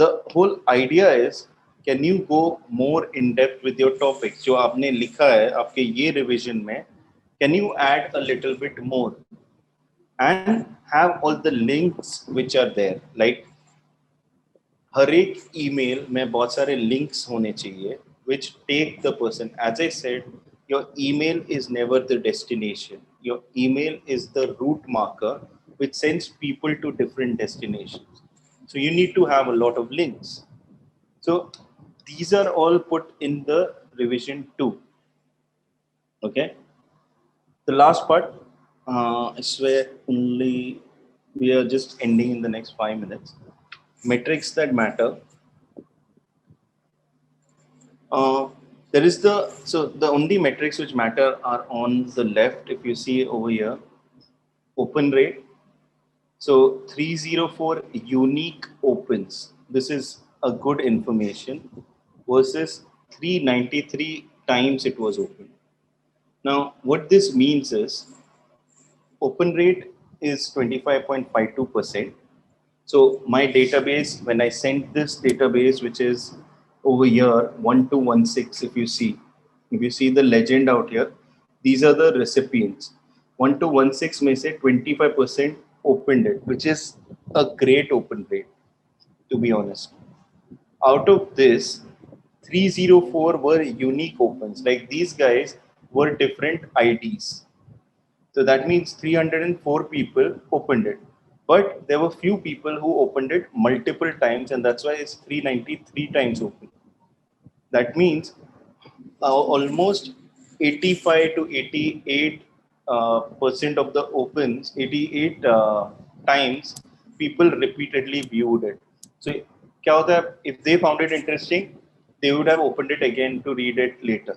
the whole idea is, can you go more in depth with your topics? जो आपने लिखा है आपके ये revision में, can you add a little bit more and have all the links which are there? Like हर एक email में बहुत सारे लिंक्स होने चाहिए which take the person. As I said, your email is never the destination. Your email is the route marker which sends people to different destinations. So you need to have a lot of links. So these are all put in the revision 2. Okay. The last part, I swear only we are just ending in the next 5 minutes. Metrics that matter. There is the only metrics which matter are on the left. If you see over here, open rate. So 304 unique opens. This is a good information versus 393 times it was open. Now, what this means is open rate is 25.52%. So my database, when I sent this database, which is over here, 1216, if you see the legend out here, these are the recipients. 1216 may say 25% opened it, which is a great open rate, to be honest. Out of this, 304 were unique opens. Like these guys were different IDs. So that means 304 people opened it. But there were few people who opened it multiple times, and that's why it's 393 times open. That means almost 85 to 88 percent of the opens, 88 times people repeatedly viewed it. So क्या होता है, if they found it interesting, they would have opened it again to read it later.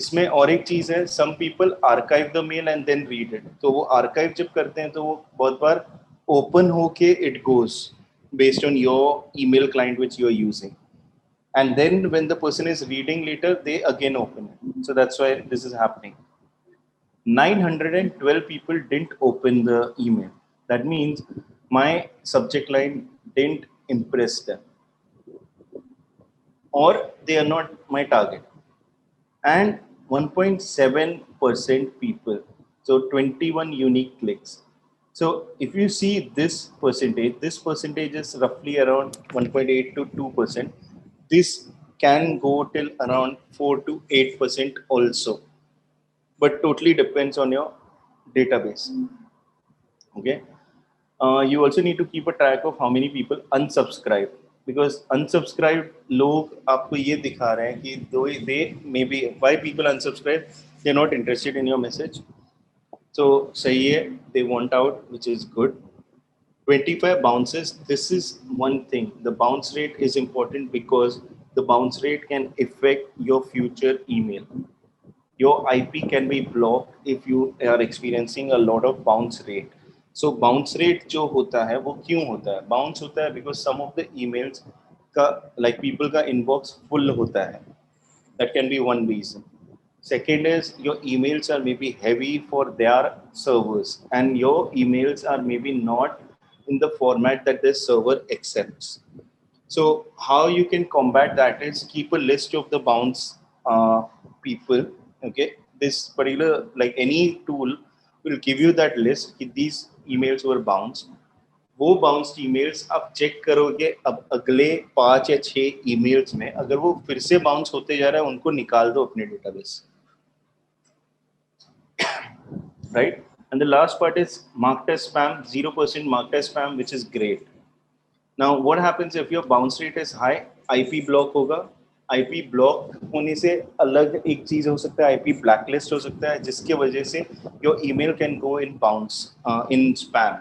इसमें और एक चीज है, some people archive the mail and then read it. तो वो archive जब करते हैं तो वो बहुत बार open होके it goes based on your email client which you are using. And then when the person is reading later, they again open it. So that's why this is happening. 912 people didn't open the email. That means my subject line didn't impress them, or they are not my target. And 1.7% people, so 21 unique clicks. So if you see this percentage is roughly around 1.8 to 2%. This can go till around 4 to 8% also, but totally depends on your database. Okay. You also need to keep a track of how many people unsubscribe, because unsubscribed लोग आपको ये दिखा रहे हैं कि they maybe why people unsubscribe, they're not interested in your message. So सही है, they want out, which is good. 25 bounces. This is one thing. The bounce rate is important because the bounce rate can affect your future email. Your IP can be blocked if you are experiencing a lot of bounce rate. So bounce rate जो होता है वो क्यों होता है? Bounce होता है because some of the emails का like people का inbox full होता है. That can be one reason. Second is your emails are maybe heavy for their servers, and your emails are maybe not in the format that the server accepts. So how you can combat that is keep a list of the bounce people. Okay, this particular like any tool will give you that list. These emails were bounced. वो bounced emails आप check करोगे, अब अगले 5 या 6 emails में अगर वो फिर से बाउंस होते जा रहा है, उनको निकाल दो अपने database. Right? And the last part is marked as spam, 0% marked as spam, which is great. Now what happens if your bounce rate is high? IP block होगा. IP block होने से अलग एक चीज हो सकता है, IP blacklist हो सकता है, जिसके वजह से your email can go in bounce, in spam.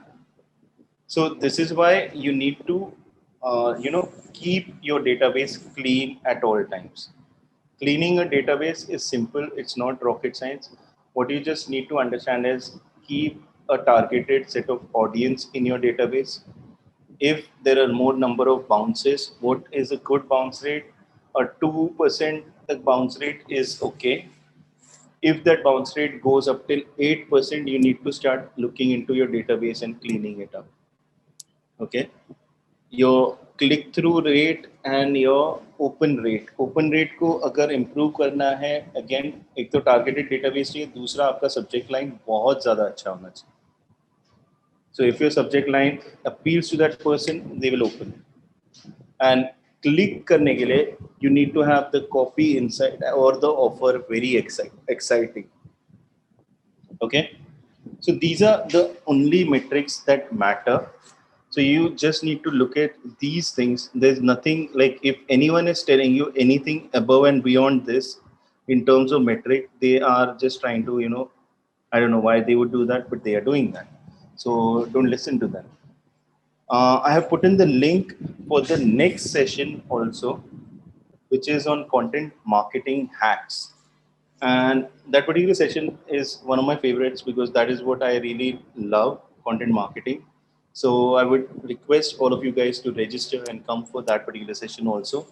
So this is why you need to keep your database clean at all times. Cleaning a database is simple, it's not rocket science. What you just need to understand is keep a targeted set of audience in your database. If there are more number of bounces, what is a good bounce rate? A 2% the bounce rate is okay. If that bounce rate goes up till 8%, you need to start looking into your database and cleaning it up. Okay. Your click-through rate and your open rate. Open rate को अगर improve करना है, again एक तो targeted database चाहिए, दूसरा आपका subject line बहुत ज़्यादा अच्छा होना चाहिए. So if your subject line appeals to that person, they will open it. And click करने के लिए you need to have the copy inside or the offer very exciting. Okay. So these are the only metrics that matter. So you just need to look at these things. There's nothing like if anyone is telling you anything above and beyond this in terms of metric, they are just trying to, I don't know why they would do that, but they are doing that. So don't listen to them. I have put in the link for the next session also, which is on content marketing hacks. And that particular session is one of my favorites because that is what I really love, content marketing. So I would request all of you guys to register and come for that particular session also.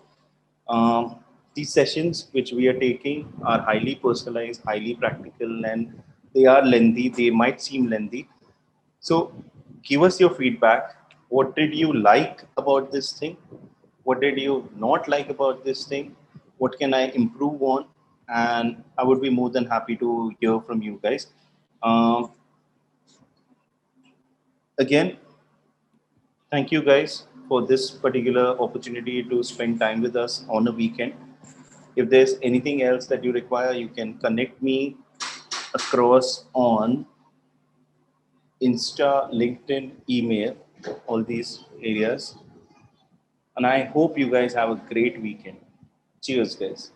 These sessions which we are taking are highly personalized, highly practical, and they are lengthy. They might seem lengthy. So give us your feedback. What did you like about this thing? What did you not like about this thing? What can I improve on? And I would be more than happy to hear from you guys. Again, thank you guys for this particular opportunity to spend time with us on a weekend. If there's anything else that you require, you can connect me across on Insta, LinkedIn, email, all these areas. And I hope you guys have a great weekend. Cheers, guys.